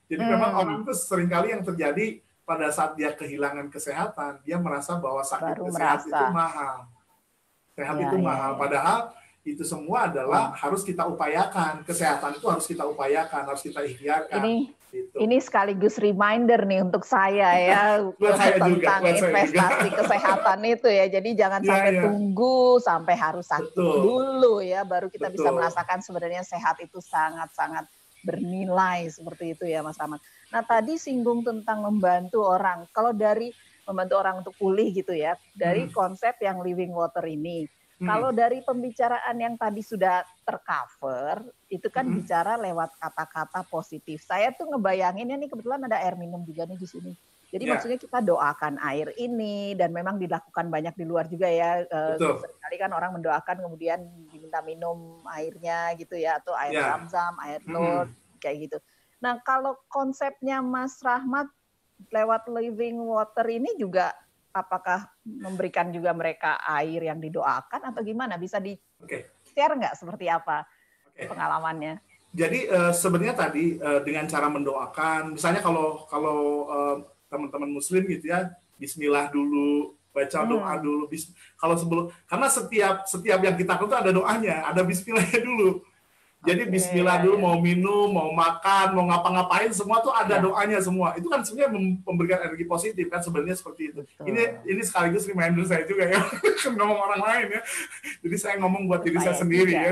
Jadi memang orang itu seringkali yang terjadi pada saat dia kehilangan kesehatan, dia merasa bahwa sehat itu mahal. Sehat itu mahal, padahal itu semua adalah harus kita upayakan. Kesehatan itu harus kita upayakan, harus kita ikhtiarkan. Ini sekaligus reminder nih untuk saya ya tentang investasi kesehatan itu ya. Jadi jangan sampai tunggu sampai harus sakit dulu ya, baru kita bisa merasakan sebenarnya sehat itu sangat-sangat bernilai seperti itu ya Mas Rahmat. Nah tadi singgung tentang membantu orang. Kalau dari membantu orang untuk pulih gitu ya, dari konsep yang living water ini. Kalau dari pembicaraan yang tadi sudah tercover, itu kan bicara lewat kata-kata positif. Saya tuh ngebayanginnya nih, kebetulan ada air minum juga nih di sini. Jadi maksudnya kita doakan air ini, dan memang dilakukan banyak di luar juga ya. Sekali kan orang mendoakan kemudian diminta minum airnya gitu ya, atau air zam-zam, air nur, kayak gitu. Nah kalau konsepnya Mas Rahmat, lewat living water ini juga apakah memberikan juga mereka air yang didoakan atau gimana? Bisa di-share nggak seperti apa pengalamannya? Jadi sebenarnya tadi dengan cara mendoakan, misalnya kalau teman-teman Muslim gitu ya, Bismillah dulu, baca doa dulu. Kalau sebelum, karena setiap yang kita lakukan ada doanya, ada Bismillahnya dulu. Jadi Bismillah dulu, mau minum, mau makan, mau ngapa-ngapain, semua tuh ada doanya semua. Itu kan sebenarnya memberikan energi positif kan sebenarnya seperti itu. Ini sekaligus reminder saya juga ya, ngomong orang lain ya. Jadi saya ngomong buat diri saya sendiri ya.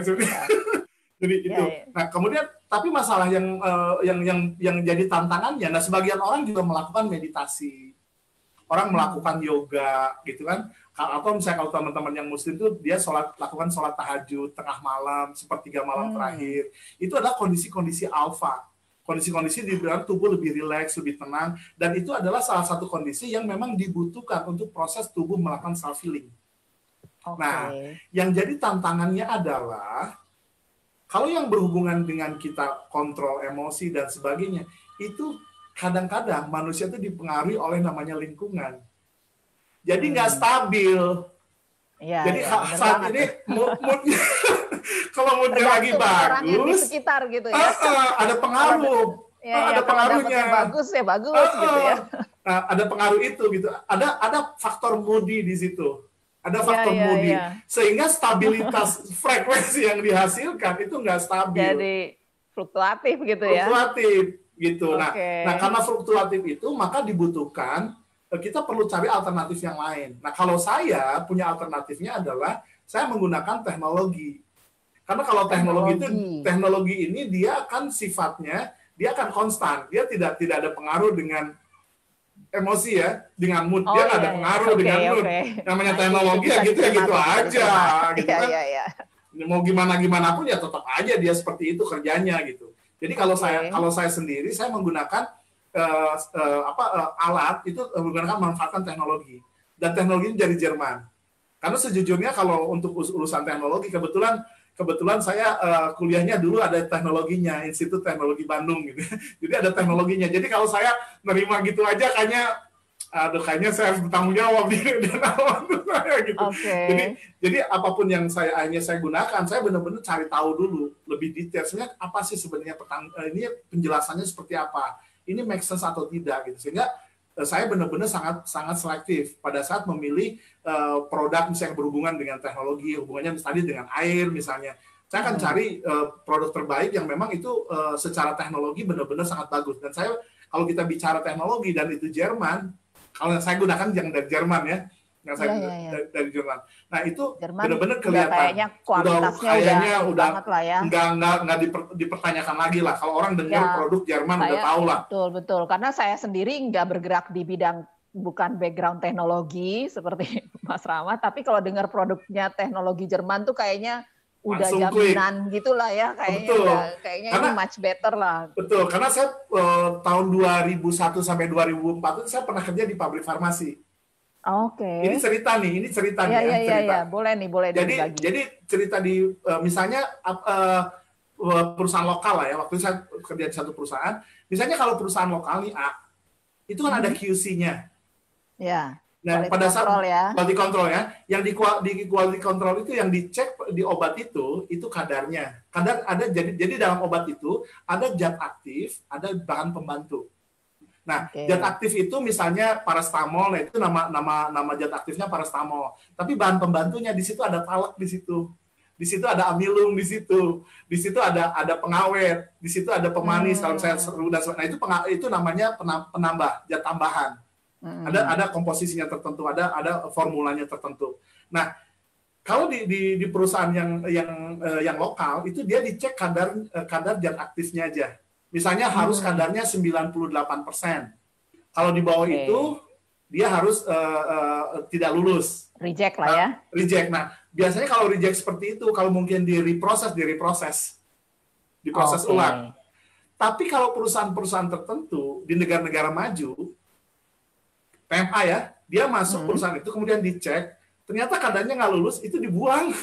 Jadi itu. Nah kemudian tapi masalah yang jadi tantangannya, nah sebagian orang juga melakukan meditasi, orang melakukan yoga gitu kan. Atau misalnya kalau teman-teman yang Muslim itu dia lakukan sholat tahajud tengah malam, sepertiga malam terakhir. Itu adalah kondisi-kondisi alfa. Kondisi-kondisi di dalam tubuh lebih rileks, lebih tenang. Dan itu adalah salah satu kondisi yang memang dibutuhkan untuk proses tubuh melakukan self-healing. Nah, yang jadi tantangannya adalah, kalau yang berhubungan dengan kita kontrol emosi dan sebagainya, itu kadang-kadang manusia itu dipengaruhi oleh namanya lingkungan. Jadi nggak stabil. Jadi saat ini moodnya, kalau moodnya lagi bagus, di sekitar gitu ya. Ada pengaruh. Ada pengaruhnya. Bagus ya bagus gitu ya. Nah, ada pengaruh itu gitu. Ada faktor moody di situ. Ada faktor moody. Sehingga stabilitas frekuensi yang dihasilkan itu nggak stabil. Jadi fluktuatif gitu ya. Fluktuatif gitu. Nah, karena fluktuatif itu maka dibutuhkan kita perlu cari alternatif yang lain. Nah, kalau saya punya alternatifnya adalah saya menggunakan teknologi. Karena kalau teknologi ini dia akan sifatnya, dia akan konstan. Dia tidak ada pengaruh dengan emosi ya, dengan mood. Dia nggak ada pengaruh dengan mood. Namanya teknologi ya gitu aja. Gitu kan. Mau gimana pun ya tetap aja dia seperti itu kerjanya gitu. Jadi kalau saya sendiri, saya menggunakan alat itu menggunakan manfaatkan teknologi, dan teknologi ini dari Jerman. Karena sejujurnya kalau untuk urusan teknologi, kebetulan saya kuliahnya dulu ada teknologinya, Institut Teknologi Bandung gitu. Jadi ada teknologinya. Jadi kalau saya nerima gitu aja kayaknya saya harus bertanggung jawab dan saya gitu. Jadi apapun yang saya gunakan, saya benar-benar cari tahu dulu lebih detail. Sebenarnya apa sih sebenarnya ini penjelasannya seperti apa? Ini make sense atau tidak gitu, sehingga saya benar-benar sangat selektif pada saat memilih produk misalnya yang berhubungan dengan teknologi, hubungannya misalnya dengan air misalnya. Saya akan cari produk terbaik yang memang itu secara teknologi benar-benar sangat bagus. Dan saya kalau kita bicara teknologi dan itu Jerman, kalau saya gunakan yang dari Jerman ya, yang saya dari Jerman. Nah itu benar-benar kelihatan. Kayaknya kualitasnya udah banget lah ya. Nggak dipertanyakan lagi lah. Kalau orang dengar produk Jerman udah tahu lah. Betul. Karena saya sendiri nggak bergerak di bidang, bukan background teknologi seperti Mas Rahmat, tapi kalau dengar produknya teknologi Jerman tuh kayaknya udah jaminan gitulah ya, kayaknya ini much better lah. Betul, karena saya tahun 2001 sampai 2004 itu saya pernah kerja di pabrik farmasi. Ini Oke. cerita nih, Ya, ya, ya, ya, cerita. ya. Boleh nih, boleh dibagi. Jadi cerita di misalnya perusahaan lokal lah ya. Waktu saya kerja di satu perusahaan, misalnya kalau perusahaan lokal nih A, itu kan ada Mhm. QC-nya. Ya, Nah, quality pada saat control ya. quality control ya, yang di quality control itu yang dicek di obat itu kadarnya. Kadar ada jadi dalam obat itu ada zat aktif, ada bahan pembantu. Nah, zat Oke. aktif itu misalnya paracetamol, nah itu nama zat aktifnya paracetamol. Tapi bahan pembantunya di situ ada talak di situ. Di situ ada amilum di situ ada pengawet, di situ ada pemanis kalau saya seru Hmm. dan nah itu namanya penambah zat tambahan. Hmm. Ada komposisinya tertentu, ada formulanya tertentu. Nah, kalau di perusahaan yang lokal itu dia dicek kadar zat aktifnya aja. Misalnya harus Hmm. kadarnya 98%. Kalau di bawah Oke. itu dia harus tidak lulus. Reject lah Nah, ya. reject. Nah, biasanya kalau reject seperti itu, kalau mungkin diproses ulang. Oke. Tapi kalau perusahaan-perusahaan tertentu di negara-negara maju, PMA ya, dia masuk Hmm. perusahaan itu kemudian dicek, ternyata kadarnya nggak lulus, itu dibuang.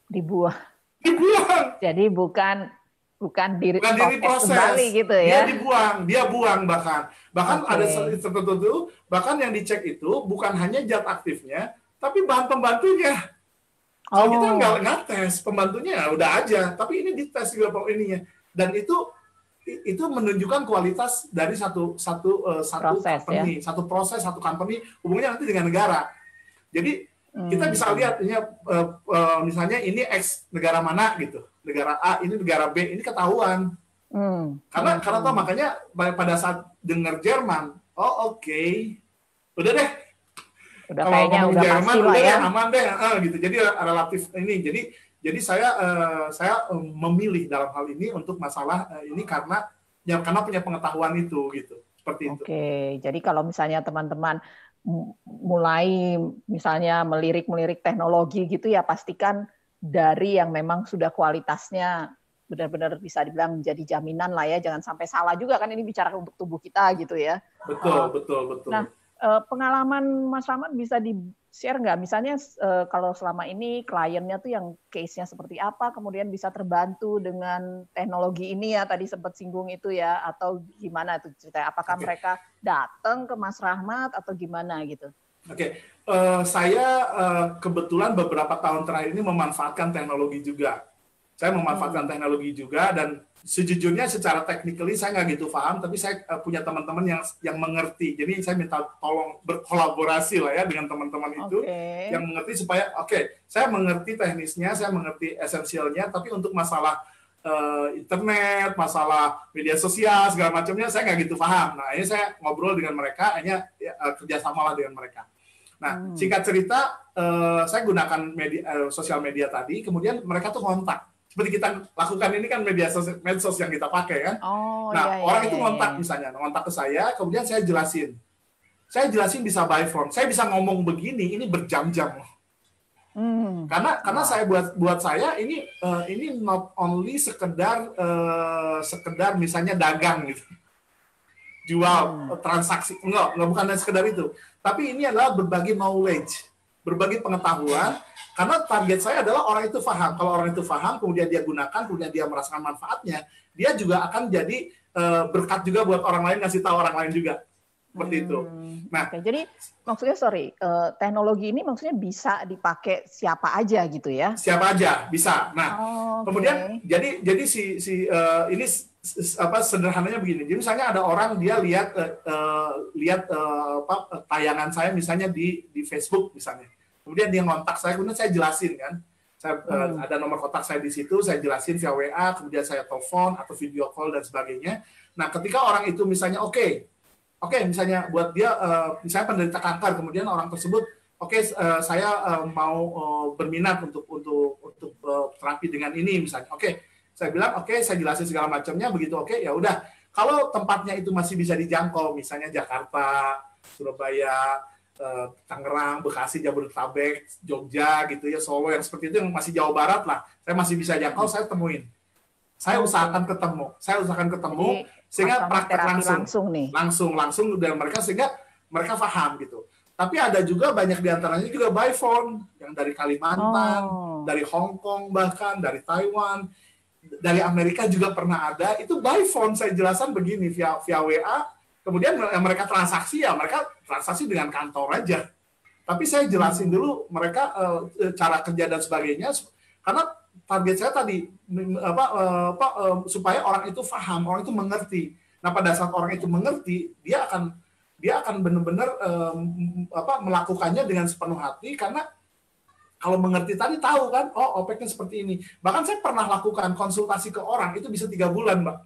Dibuang. Dibuang. Jadi bukan bukan di Bukan proses kembali diproses, gitu dia ya. dibuang, dia buang bahkan ada Oke. tertentu, bahkan yang dicek itu bukan hanya zat aktifnya, tapi bahan pembantunya. Kalau kita Oh, nggak tes pembantunya ya udah aja, tapi ini dites juga ininya, dan itu menunjukkan kualitas dari satu proses ya. company, satu proses, satu company, hubungannya nanti dengan negara. Jadi kita bisa Hmm. lihat ini misalnya ini X negara mana gitu, negara A, ini negara B, ini ketahuan. Hmm. Karena tuh Hmm. makanya pada saat dengar Jerman, oh oke, udah deh Udah kalau kayaknya ngomongin udah pasti Jerman lah udah ya. deh aman deh, gitu. Jadi relatif ini, jadi saya memilih dalam hal ini untuk masalah ini karena punya pengetahuan itu gitu, seperti itu. Oke, jadi kalau misalnya teman-teman mulai misalnya melirik-melirik teknologi gitu ya pastikan dari yang memang sudah kualitasnya benar-benar bisa dibilang menjadi jaminan lah ya, jangan sampai salah juga kan ini bicara untuk tubuh kita gitu ya. Betul, betul, Nah, betul. pengalaman Mas Rahmat bisa di-share nggak? Misalnya kalau selama ini kliennya tuh yang case-nya seperti apa, kemudian bisa terbantu dengan teknologi ini ya, tadi sempat singgung itu ya, atau gimana tuh ceritanya? Apakah Oke. mereka datang ke Mas Rahmat atau gimana gitu? Oke, saya kebetulan beberapa tahun terakhir ini memanfaatkan teknologi juga. Saya memanfaatkan teknologi juga dan sejujurnya secara technically saya nggak gitu paham, tapi saya punya teman-teman yang mengerti. Jadi saya minta tolong berkolaborasi lah ya dengan teman-teman itu Oke. yang mengerti supaya saya mengerti teknisnya, saya mengerti esensialnya, tapi untuk masalah internet, masalah media sosial segala macamnya saya nggak gitu paham. Nah ini saya ngobrol dengan mereka, hanya kerjasama lah dengan mereka. Nah singkat cerita, saya gunakan sosial media tadi, kemudian mereka tuh kontak seperti kita lakukan ini kan medsos yang kita pakai kan. Oh, Nah, ya, ya, orang itu ya, ya, ngontak ya. misalnya, ngontak ke saya, kemudian saya jelasin. Saya jelasin bisa by phone. Saya bisa ngomong begini, ini berjam-jam. Karena Wah. saya buat saya ini not only sekedar misalnya dagang gitu. Jual transaksi. Enggak bukan sekedar itu. Tapi ini adalah berbagi knowledge, berbagi pengetahuan. Karena target saya adalah orang itu paham. Kalau orang itu paham, kemudian dia gunakan, kemudian dia merasakan manfaatnya, dia juga akan jadi berkat juga buat orang lain, ngasih tahu orang lain juga. Seperti itu. Nah, Oke, jadi maksudnya teknologi ini maksudnya bisa dipakai siapa aja gitu ya? siapa aja bisa. Nah, kemudian Oke. jadi ini sederhananya begini. Jadi misalnya ada orang dia lihat tayangan saya misalnya di Facebook misalnya. Kemudian dia ngontak saya, kemudian saya jelasin kan. Saya ada nomor kontak saya di situ, saya jelasin via WA, kemudian saya telepon atau video call dan sebagainya. Nah, ketika orang itu misalnya misalnya buat dia misalnya penderita kanker, kemudian orang tersebut saya mau berminat untuk terapi dengan ini misalnya. Saya bilang saya jelasin segala macamnya begitu. Ya udah. Kalau tempatnya itu masih bisa dijangkau, misalnya Jakarta, Surabaya, Tangerang, Bekasi, Jabodetabek, Jogja gitu ya, Solo yang seperti itu yang masih Jawa Barat lah. Saya masih bisa jangkau, saya temuin. Saya usahakan ketemu. Jadi Sehingga Mas praktek terapi langsung nih. langsung dan mereka sehingga mereka paham gitu. Tapi ada juga banyak diantaranya juga by phone, yang dari Kalimantan, dari Hong Kong bahkan, dari Taiwan, dari Amerika juga pernah ada. Itu by phone, saya jelaskan begini, via WA, kemudian mereka transaksi, ya mereka transaksi dengan kantor aja. Tapi saya jelasin dulu mereka cara kerja dan sebagainya, karena target saya tadi supaya orang itu paham, orang itu mengerti. Nah, pada saat orang itu mengerti, dia akan benar-benar melakukannya dengan sepenuh hati, karena kalau mengerti tadi tahu kan, oh OPEC-nya seperti ini. Bahkan saya pernah lakukan konsultasi ke orang itu bisa 3 bulan, Mbak.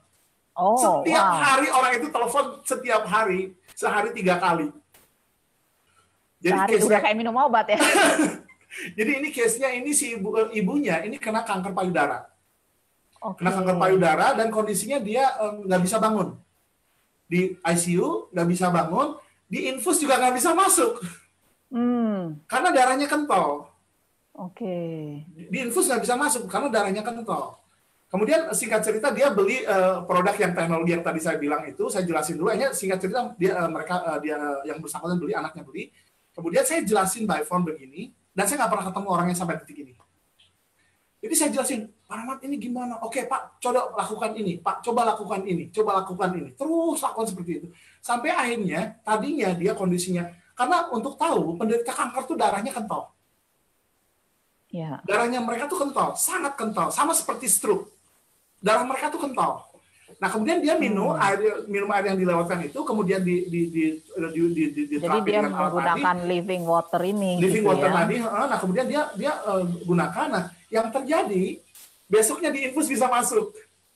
Setiap hari orang itu telepon, setiap hari, sehari 3 kali. Jadi sehari udah kayak minum obat ya. Jadi ini case-nya, ini si ibunya ini kena kanker payudara. Kena kanker payudara dan kondisinya dia nggak bisa bangun. Di ICU nggak bisa bangun, di infus juga nggak bisa masuk. Karena darahnya kental. Di infus nggak bisa masuk karena darahnya kental. Kemudian singkat cerita dia beli produk yang teknologi yang tadi saya bilang itu, saya jelasin dulu. Hanya singkat cerita dia yang bersangkutan beli, anaknya beli. Kemudian saya jelasin by phone begini, dan saya nggak pernah ketemu orangnya sampai detik ini. Jadi saya jelasin, Pak Rahmat ini gimana? Oke Pak, coba lakukan ini. Pak, coba lakukan ini. Coba lakukan ini. Terus lakukan seperti itu. Sampai akhirnya, tadinya dia kondisinya, karena untuk tahu, penderita kanker tuh darahnya kental. Ya. Darahnya mereka tuh kental, sangat kental. Sama seperti stroke. Darah mereka tuh kental. Nah, kemudian dia minum air yang dilewatkan itu, kemudian jadi dia menggunakan living water ini. Living water tadi. Nah, kemudian dia gunakan. Nah, yang terjadi besoknya di infus bisa masuk.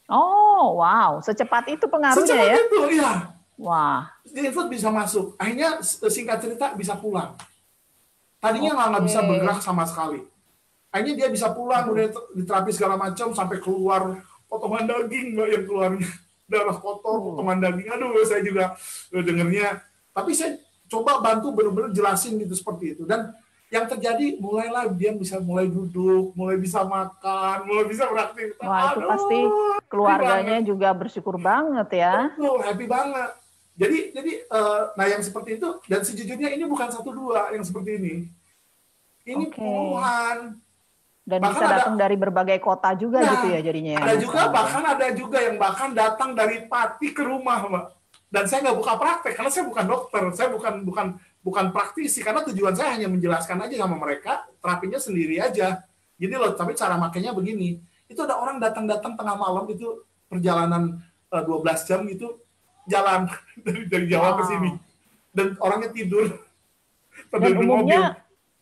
Oh, wow, secepat itu pengaruhnya ya? Secepat itu, iya. Wah. Di infus bisa masuk. Akhirnya singkat cerita bisa pulang. Tadinya nggak bisa bergerak sama sekali. Akhirnya dia bisa pulang, udah diterapi segala macam sampai keluar potongan daging, Mbak, yang keluarnya darah kotor, potongan daging. Aduh, saya juga dengernya. Tapi saya coba bantu benar-benar jelasin gitu seperti itu. Dan yang terjadi mulailah dia bisa mulai duduk, mulai bisa makan, mulai bisa beraktivitas. Wah, itu pasti keluarganya juga bersyukur banget ya. Betul, happy banget. Jadi nah yang seperti itu, dan sejujurnya ini bukan 1-2 yang seperti ini. Ini puluhan. Dan bahkan bisa datang dari berbagai kota juga gitu ya jadinya. Ada juga, ada juga yang bahkan datang dari Pati ke rumah, Mbak. Dan saya nggak buka praktek karena saya bukan dokter, saya bukan praktisi, karena tujuan saya hanya menjelaskan aja sama mereka, terapinya sendiri aja. Jadi loh, tapi cara makanya begini. Itu ada orang datang tengah malam itu perjalanan 12 jam gitu jalan dari Jawa ke sini. Dan orangnya tidur. Dan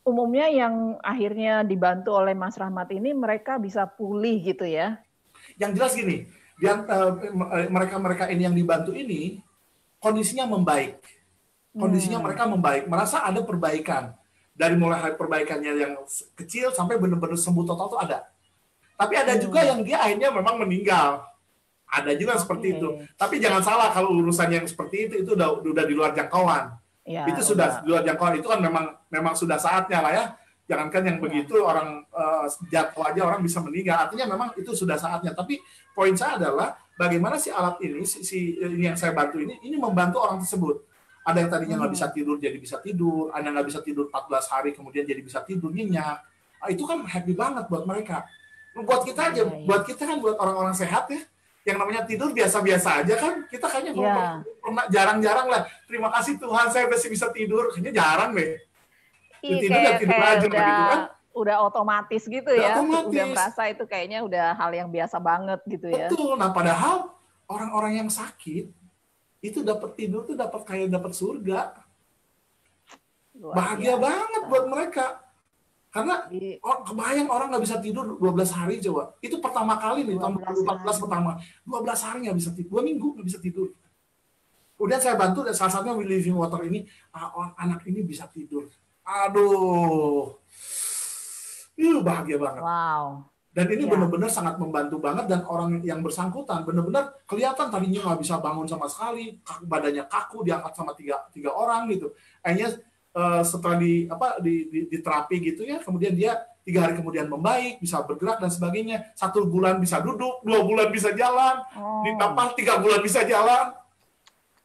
umumnya yang akhirnya dibantu oleh Mas Rahmat ini mereka bisa pulih gitu ya? Yang jelas gini, mereka ini yang dibantu ini kondisinya membaik. Kondisinya mereka membaik, merasa ada perbaikan. Dari mulai perbaikannya yang kecil sampai benar-benar sembuh total itu ada. Tapi ada juga yang dia akhirnya memang meninggal. Ada juga seperti itu. Tapi jangan salah kalau urusan yang seperti itu udah di luar jangkauan. Ya, itu sudah di luar jangkauan, itu kan memang sudah saatnya lah ya. Jangankan yang begitu orang jatuh aja orang bisa meninggal. Artinya memang itu sudah saatnya. Tapi poin saya adalah bagaimana si alat ini, ini yang saya bantu ini membantu orang tersebut. Ada yang tadinya nggak bisa tidur jadi bisa tidur, ada yang nggak bisa tidur 14 hari kemudian jadi bisa tidur nyenyak. Itu kan happy banget buat mereka. Buat kita aja, buat kita kan buat orang-orang sehat ya. Yang namanya tidur biasa-biasa aja kan, kita kayaknya pernah jarang-jarang lah. Terima kasih Tuhan saya masih bisa tidur, kayaknya jarang deh. Tidur aja gitu kan. Udah otomatis gitu ya. Udah merasa itu kayaknya udah hal yang biasa banget gitu ya. Betul. Nah padahal orang-orang yang sakit itu dapat tidur tuh dapat surga. Bahagia banget buat mereka. Karena kebayang orang nggak bisa tidur 12 hari coba. Itu pertama kali nih, tahun 2014 pertama. 12 hari nggak bisa tidur, 2 minggu nggak bisa tidur. Kemudian saya bantu, dan salah satunya Living Water ini, anak ini bisa tidur. Aduh. Bahagia banget. Wow. Dan ini benar-benar sangat membantu banget, dan orang yang bersangkutan benar-benar kelihatan tadinya nggak bisa bangun sama sekali, badannya kaku, diangkat sama tiga orang gitu. Akhirnya setelah di terapi gitu ya, kemudian dia 3 hari kemudian membaik, bisa bergerak dan sebagainya. 1 bulan bisa duduk, 2 bulan bisa jalan, ditambah 3 bulan bisa jalan.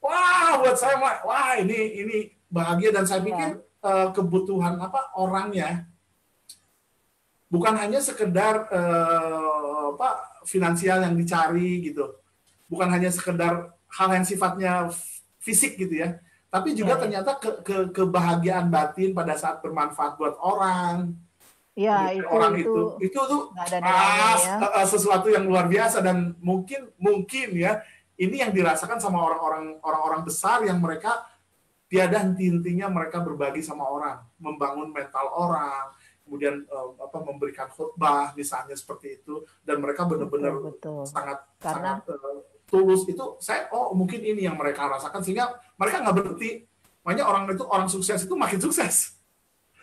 wah buat saya wah ini bahagia dan saya pikir kebutuhan orangnya bukan hanya sekedar finansial yang dicari gitu, bukan hanya sekedar hal yang sifatnya fisik gitu ya, tapi juga ternyata kebahagiaan batin pada saat bermanfaat buat orang. Ya, Orang itu tuh sesuatu yang luar biasa dan mungkin ya ini yang dirasakan sama orang-orang besar yang mereka tiada henti-hentinya mereka berbagi sama orang, membangun mental orang, kemudian memberikan khutbah misalnya seperti itu, dan mereka benar-benar sangat tulus. Itu saya mungkin ini yang mereka rasakan sehingga mereka nggak berhenti. Makanya orang sukses itu makin sukses.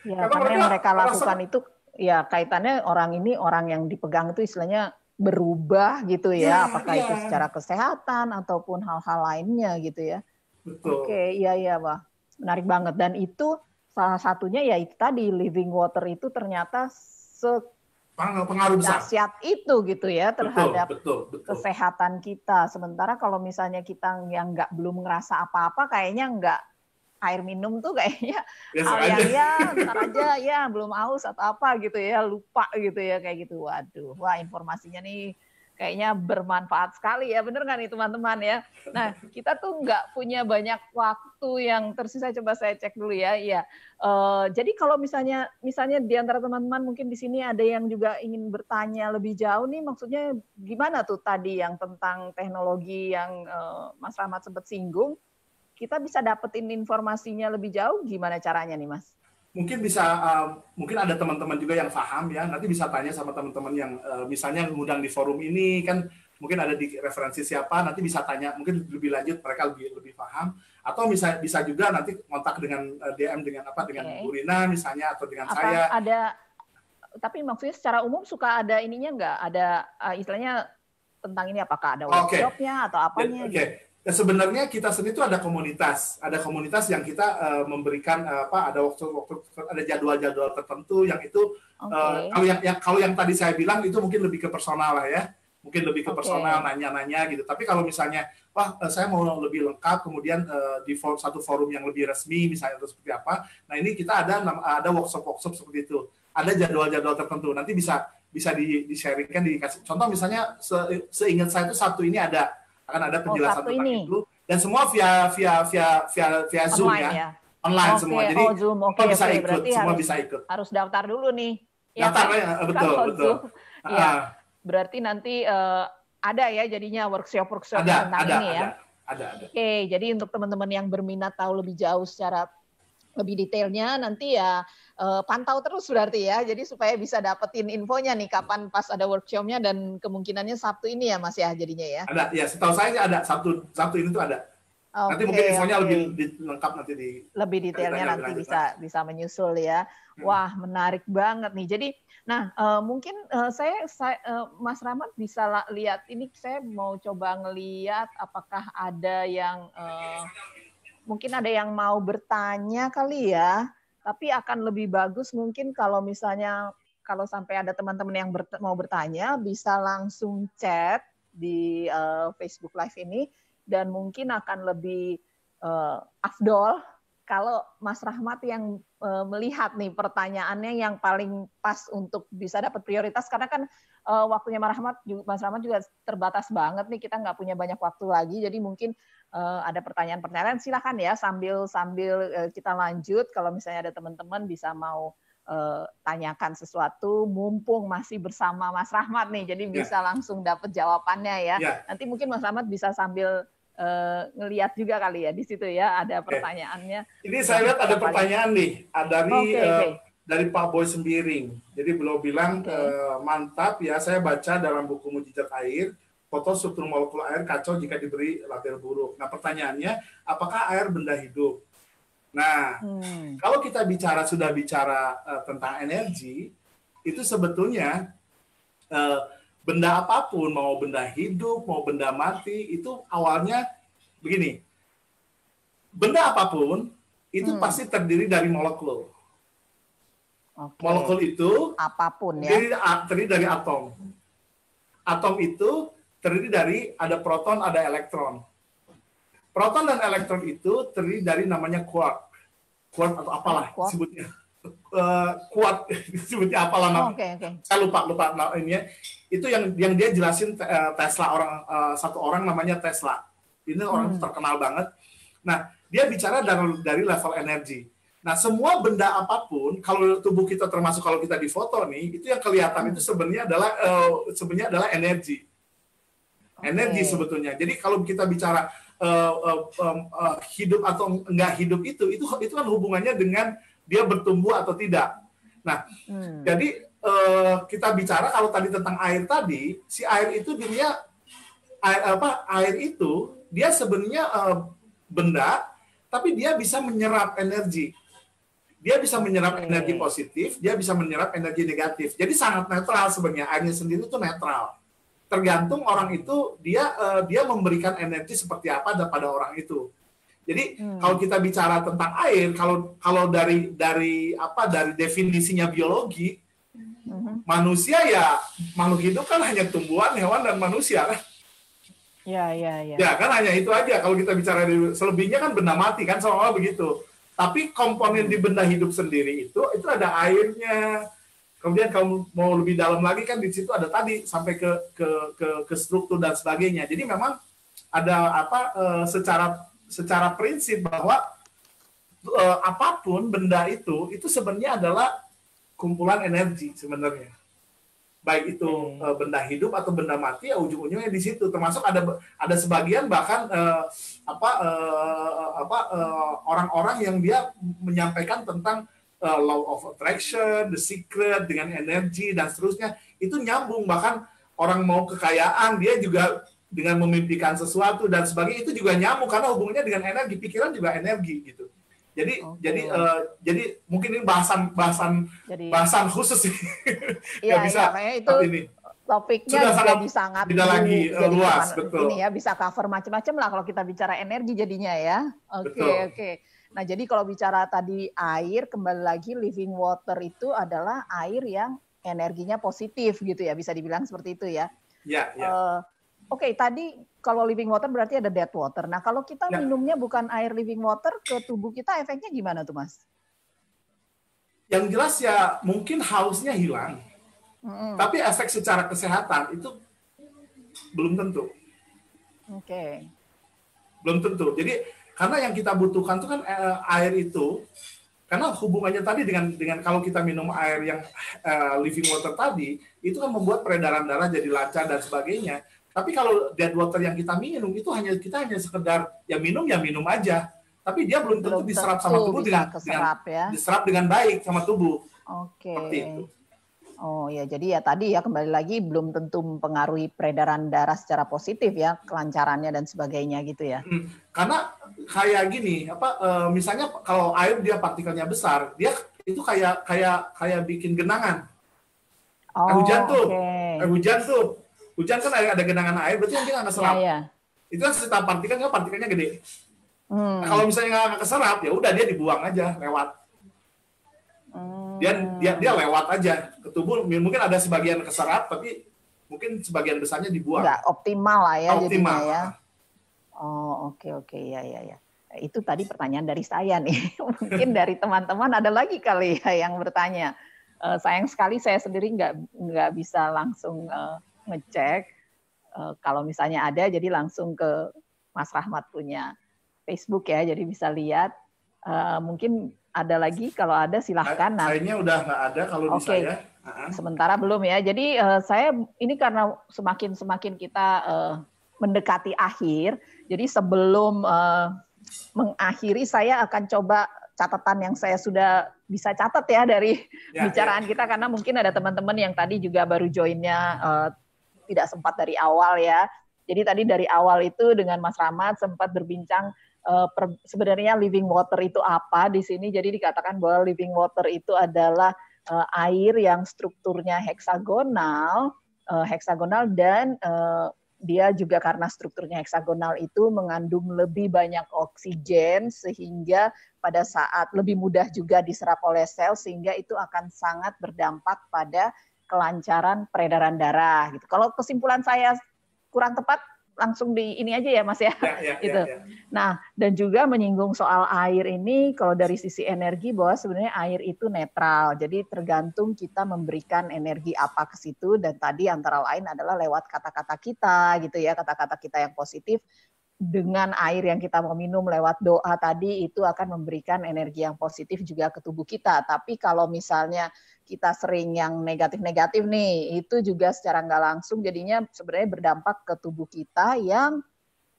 Ya, karena yang mereka lakukan itu ya kaitannya orang yang dipegang itu istilahnya berubah gitu ya, apakah itu secara kesehatan ataupun hal-hal lainnya gitu ya. Betul. Oke, iya, Wah. Menarik banget. Dan itu salah satunya ya itu tadi, living water itu ternyata pengaruh besar dahsyat itu gitu ya terhadap betul. kesehatan kita. Sementara kalau misalnya kita yang belum ngerasa apa-apa, kayaknya nggak, air minum tuh kayaknya hal yang ntar aja ya belum haus atau apa gitu ya, lupa gitu ya kayak gitu. Waduh, wah informasinya nih kayaknya bermanfaat sekali ya, bener nggak nih teman-teman ya? Nah, kita tuh nggak punya banyak waktu yang tersisa, coba saya cek dulu ya. Iya. Jadi kalau misalnya di antara teman-teman mungkin di sini ada yang juga ingin bertanya lebih jauh nih, maksudnya gimana tuh tadi yang tentang teknologi yang Mas Rahmat sempat singgung, kita bisa dapetin informasinya lebih jauh, gimana caranya nih Mas? Mungkin bisa, mungkin ada teman-teman juga yang paham ya, nanti bisa tanya sama teman-teman yang misalnya ngundang di forum ini kan, mungkin ada di referensi siapa, nanti bisa tanya, mungkin lebih lanjut mereka lebih paham, atau bisa juga nanti kontak dengan DM dengan Bu Rina misalnya, atau dengan saya. Tapi maksudnya secara umum suka ada ininya nggak? Ada istilahnya tentang ini, apakah ada workshopnya atau apanya? Gitu? Ya, sebenarnya kita sendiri itu ada komunitas yang kita memberikan ada waktu ada jadwal-jadwal tertentu yang itu kalau yang tadi saya bilang itu mungkin lebih ke personal lah ya, mungkin lebih ke personal, nanya-nanya gitu. Tapi kalau misalnya saya mau lebih lengkap, kemudian di satu forum yang lebih resmi misalnya atau seperti apa, nah ini kita ada workshop seperti itu, ada jadwal-jadwal tertentu, nanti bisa di-sharingkan, dikasih contoh misalnya seingat saya itu Sabtu ini akan ada penjelasan tentang itu, dan semua via Zoom ya. Online semua. Jadi Zoom. bisa ikut, semua bisa ikut. Harus daftar dulu nih. Daftar ya, betul. Ya, berarti nanti ada ya jadinya workshop tentang ini ya. Ada. Oke, jadi untuk teman-teman yang berminat tahu lebih jauh secara lebih detailnya, nanti ya pantau terus berarti ya, jadi supaya bisa dapetin infonya nih kapan pas ada workshopnya, dan kemungkinannya Sabtu ini ya Mas ya jadinya ya. Ada ya, setahu saya ada Sabtu ini tuh ada. Nanti mungkin infonya lebih lengkap nanti lebih detailnya nanti bisa menyusul ya. Wah, menarik banget nih. Jadi mungkin saya Mas Rahmat bisa lihat ini, saya mau coba ngelihat apakah ada yang mungkin ada yang mau bertanya kali ya, tapi akan lebih bagus mungkin kalau misalnya kalau sampai ada teman-teman yang mau bertanya, bisa langsung chat di Facebook Live ini, dan mungkin akan lebih afdol kalau Mas Rahmat yang melihat nih pertanyaannya yang paling pas untuk bisa dapat prioritas, karena kan waktunya Mas Rahmat juga terbatas banget nih, kita nggak punya banyak waktu lagi, jadi mungkin ada pertanyaan-pertanyaan, silakan ya sambil kita lanjut. Kalau misalnya ada teman-teman bisa mau tanyakan sesuatu, mumpung masih bersama Mas Rahmat nih, jadi bisa langsung dapat jawabannya ya. Nanti mungkin Mas Rahmat bisa sambil ngelihat juga kali ya di situ ya ada pertanyaannya. Ini saya lihat ada pertanyaan nih dari Pak Boy Sembiring. Jadi beliau bilang mantap ya, saya baca dalam buku Mujizat Air, foto struktur molekul air kacau jika diberi label buruk. Nah, pertanyaannya, apakah air benda hidup? Nah, kalau kita sudah bicara tentang energi, itu sebetulnya benda apapun, mau benda hidup, mau benda mati, itu awalnya begini. Benda apapun itu pasti terdiri dari molekul. Molekul itu apapun ya. Terdiri dari atom. Atom itu terdiri dari ada proton, ada elektron. Proton dan elektron itu terdiri dari namanya quark atau apalah sebutnya. Kuat sebutnya apalah namanya. Saya lupa ini ya. Itu yang dia jelasin Tesla, satu orang namanya Tesla. Ini orang terkenal banget. Nah, dia bicara dari level energi. Nah, semua benda apapun, kalau tubuh kita termasuk kalau kita difoto nih, itu yang kelihatan itu sebenarnya adalah energi. Energi sebetulnya. Jadi kalau kita bicara hidup atau enggak hidup itu kan hubungannya dengan dia bertumbuh atau tidak. Nah, jadi kita bicara kalau tadi tentang air tadi, si air itu air itu dia sebenarnya benda, tapi dia bisa menyerap energi. Dia bisa menyerap energi positif, dia bisa menyerap energi negatif. Jadi sangat netral sebenarnya, airnya sendiri itu netral. Tergantung orang itu dia memberikan energi seperti apa pada orang itu. Jadi kalau kita bicara tentang air, kalau dari definisinya biologi, manusia ya makhluk hidup kan hanya tumbuhan, hewan dan manusia kan. Ya. Ya kan hanya itu aja. Kalau kita bicara selebihnya kan benda mati kan seolah-olah begitu. Tapi komponen di benda hidup sendiri itu ada airnya. Kemudian kalau mau lebih dalam lagi kan di situ ada tadi sampai ke struktur dan sebagainya. Jadi memang ada secara prinsip bahwa apapun benda itu sebenarnya adalah kumpulan energi sebenarnya. Baik itu benda hidup atau benda mati, ya ujung-ujungnya di situ. Termasuk ada sebagian bahkan orang-orang yang dia menyampaikan tentang law of attraction, the secret dengan energi dan seterusnya, itu nyambung. Bahkan orang mau kekayaan, dia juga dengan memimpikan sesuatu dan sebagainya, itu juga nyambung karena hubungannya dengan energi, pikiran juga energi gitu. Jadi mungkin ini bahasan khusus sih. Iya, itu topiknya jadi sangat luas, betul. Ini ya bisa cover macam-macam lah kalau kita bicara energi jadinya ya. Oke. Nah, jadi kalau bicara tadi air, kembali lagi living water itu adalah air yang energinya positif gitu ya, bisa dibilang seperti itu ya. Ya. Oke, tadi kalau living water berarti ada dead water. Nah, kalau kita minumnya bukan air living water, ke tubuh kita efeknya gimana tuh, Mas? Yang jelas ya mungkin hausnya hilang. Tapi efek secara kesehatan itu belum tentu. Oke. Belum tentu. Jadi karena yang kita butuhkan itu kan air itu, karena hubungannya tadi dengan kalau kita minum air yang living water tadi, itu kan membuat peredaran darah jadi lancar dan sebagainya. Tapi kalau dead water yang kita minum itu kita hanya sekedar ya minum aja. Tapi dia belum tentu diserap sama tubuh diserap dengan baik sama tubuh. Oke. Seperti itu. Oh ya, jadi ya tadi ya kembali lagi belum tentu mempengaruhi peredaran darah secara positif ya, kelancarannya dan sebagainya gitu ya. Karena kayak gini, misalnya kalau air dia partikelnya besar, dia itu kayak bikin genangan. Hujan kan ada genangan air, berarti yang dia nggak keserap. Ya. Itu kan setiap partikelnya gede. Nah, kalau misalnya nggak keserap, ya udah dia dibuang aja lewat. Dia lewat aja ke tubuh. Mungkin ada sebagian keserap, tapi mungkin sebagian besarnya dibuang. Nggak optimal lah ya optimal. Jadinya ya. Oh oke ya. Itu tadi pertanyaan dari saya nih. Mungkin dari teman-teman ada lagi kali ya yang bertanya. Sayang sekali saya sendiri nggak bisa langsung ngecek. Kalau misalnya ada, jadi langsung ke Mas Rahmat punya Facebook ya, jadi bisa lihat. Mungkin ada lagi, kalau ada silahkan. Kayaknya udah nggak ada kalau di saya. Sementara belum ya. Jadi saya ini karena semakin kita mendekati akhir, jadi sebelum mengakhiri saya akan coba catatan yang saya sudah bisa catat ya dari bicaraan kita, karena mungkin ada teman-teman yang tadi juga baru joinnya tidak sempat dari awal ya. Jadi tadi dari awal itu dengan Mas Rahmat sempat berbincang sebenarnya living water itu apa di sini. Jadi dikatakan bahwa living water itu adalah air yang strukturnya heksagonal dan dia juga karena strukturnya heksagonal itu mengandung lebih banyak oksigen sehingga pada saat lebih mudah juga diserap oleh sel, sehingga itu akan sangat berdampak pada kelancaran peredaran darah gitu. Kalau kesimpulan saya kurang tepat, langsung di ini aja ya Mas ya. Gitu. Ya. Nah, dan juga menyinggung soal air ini, kalau dari sisi energi bahwa sebenarnya air itu netral. Jadi tergantung kita memberikan energi apa ke situ, dan tadi antara lain adalah lewat kata-kata kita gitu ya, kata-kata kita yang positif dengan air yang kita mau minum lewat doa tadi itu akan memberikan energi yang positif juga ke tubuh kita. Tapi kalau misalnya kita sering yang negatif-negatif nih, itu juga secara nggak langsung jadinya sebenarnya berdampak ke tubuh kita yang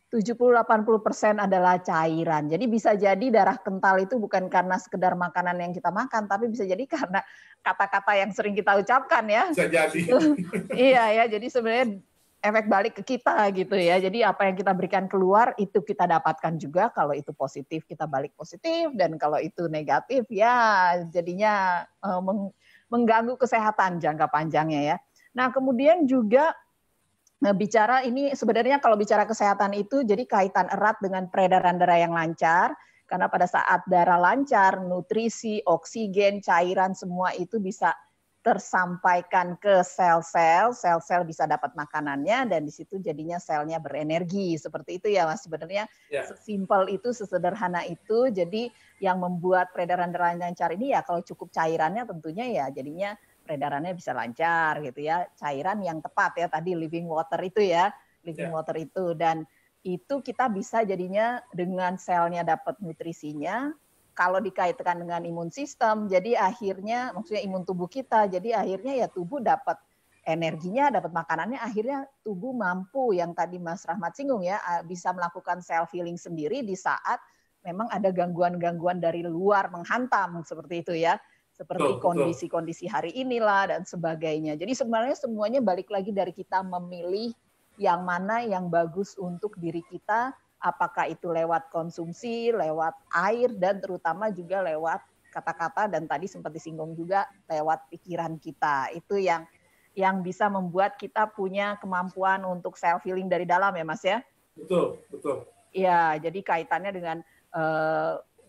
70-80% adalah cairan. Jadi bisa jadi darah kental itu bukan karena sekedar makanan yang kita makan, tapi bisa jadi karena kata-kata yang sering kita ucapkan ya. Bisa jadi. Iya ya, jadi sebenarnya efek balik ke kita gitu ya. Jadi apa yang kita berikan keluar itu kita dapatkan juga. Kalau itu positif kita balik positif, dan kalau itu negatif ya jadinya mengganggu kesehatan jangka panjangnya ya. Nah kemudian juga bicara ini sebenarnya kalau bicara kesehatan itu jadi kaitan erat dengan peredaran darah yang lancar. Karena pada saat darah lancar, nutrisi, oksigen, cairan semua itu bisa tersampaikan ke sel-sel, sel-sel bisa dapat makanannya, dan di situ jadinya selnya berenergi. Seperti itu ya Mas, sebenarnya sesimpel itu, sesederhana itu. Jadi yang membuat peredaran darah lancar ini ya kalau cukup cairannya tentunya ya jadinya peredarannya bisa lancar gitu ya. Cairan yang tepat ya tadi living water itu ya, living water itu, dan itu kita bisa jadinya dengan selnya dapat nutrisinya. Kalau dikaitkan dengan imun sistem, jadi akhirnya maksudnya imun tubuh kita, jadi akhirnya ya tubuh dapat energinya, dapat makanannya, akhirnya tubuh mampu yang tadi Mas Rahmat singgung ya, bisa melakukan self healing sendiri di saat memang ada gangguan-gangguan dari luar menghantam seperti itu ya, seperti kondisi-kondisi hari inilah dan sebagainya. Jadi sebenarnya semuanya balik lagi dari kita memilih yang mana yang bagus untuk diri kita. Apakah itu lewat konsumsi, lewat air, dan terutama juga lewat kata-kata, dan tadi sempat disinggung juga lewat pikiran kita. Itu yang bisa membuat kita punya kemampuan untuk self healing dari dalam ya Mas ya? Betul. Ya, jadi kaitannya dengan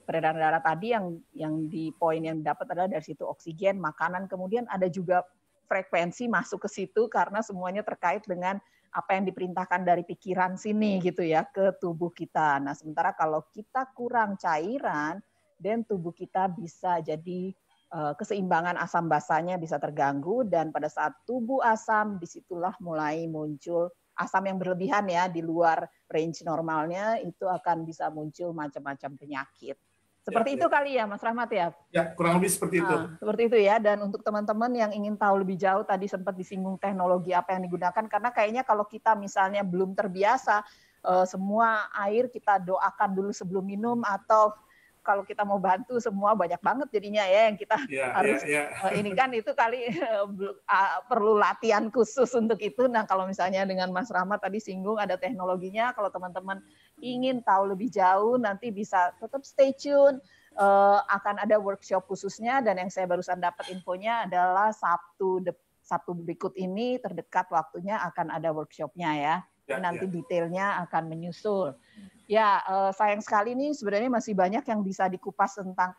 peredaran darah tadi yang di poin yang dapat adalah dari situ oksigen, makanan, kemudian ada juga frekuensi masuk ke situ karena semuanya terkait dengan apa yang diperintahkan dari pikiran sini gitu ya ke tubuh kita. Nah, sementara kalau kita kurang cairan, dan tubuh kita bisa jadi keseimbangan asam basanya bisa terganggu, dan pada saat tubuh asam disitulah mulai muncul asam yang berlebihan ya di luar range normalnya, itu akan bisa muncul macam-macam penyakit. Seperti itu kali ya Mas Rahmat ya? Ya, kurang lebih seperti itu. Seperti itu ya, dan untuk teman-teman yang ingin tahu lebih jauh, tadi sempat disinggung teknologi apa yang digunakan, karena kayaknya kalau kita misalnya belum terbiasa, semua air kita doakan dulu sebelum minum, atau kalau kita mau bantu semua banyak banget jadinya ya yang kita harus ini kan itu kali perlu latihan khusus untuk itu. Nah kalau misalnya dengan Mas Rahmat tadi singgung ada teknologinya, kalau teman-teman ingin tahu lebih jauh nanti bisa tetap stay tune, akan ada workshop khususnya, dan yang saya barusan dapat infonya adalah Sabtu berikut ini terdekat waktunya akan ada workshopnya ya. Nanti detailnya akan menyusul. Ya, sayang sekali nih sebenarnya masih banyak yang bisa dikupas tentang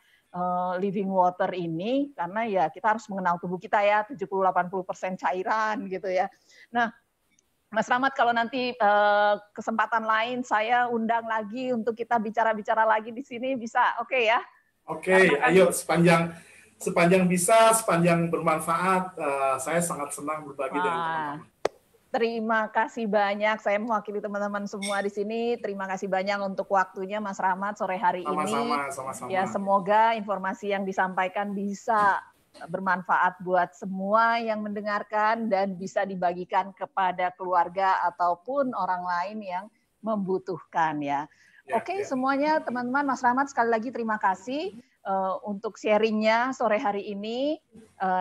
living water ini, karena ya kita harus mengenal tubuh kita ya, 70-80% cairan gitu ya. Nah, Mas Rahmat kalau nanti kesempatan lain saya undang lagi untuk kita bicara-bicara lagi di sini, bisa oke ya? Oke, ayo sepanjang bisa, sepanjang bermanfaat, saya sangat senang berbagi dengan teman-teman. Terima kasih banyak. Saya mewakili teman-teman semua di sini. Terima kasih banyak untuk waktunya Mas Rahmat sore hari ini. Sama-sama. Ya, semoga informasi yang disampaikan bisa bermanfaat buat semua yang mendengarkan dan bisa dibagikan kepada keluarga ataupun orang lain yang membutuhkan ya. Oke, semuanya teman-teman, Mas Rahmat sekali lagi terima kasih untuk sharingnya sore hari ini.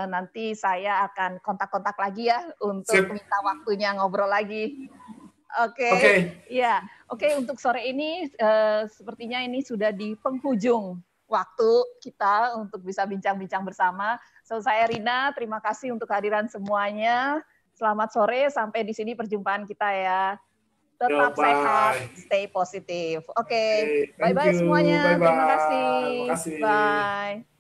Nanti saya akan kontak-kontak lagi ya untuk minta waktunya ngobrol lagi. Oke. Ya, oke, untuk sore ini sepertinya ini sudah di penghujung waktu kita untuk bisa bincang-bincang bersama. So, saya Rina, terima kasih untuk kehadiran semuanya. Selamat sore, sampai di sini perjumpaan kita ya. Tetap sehat, stay positif. Oke, bye-bye semuanya. Terima kasih. Terima kasih. Bye.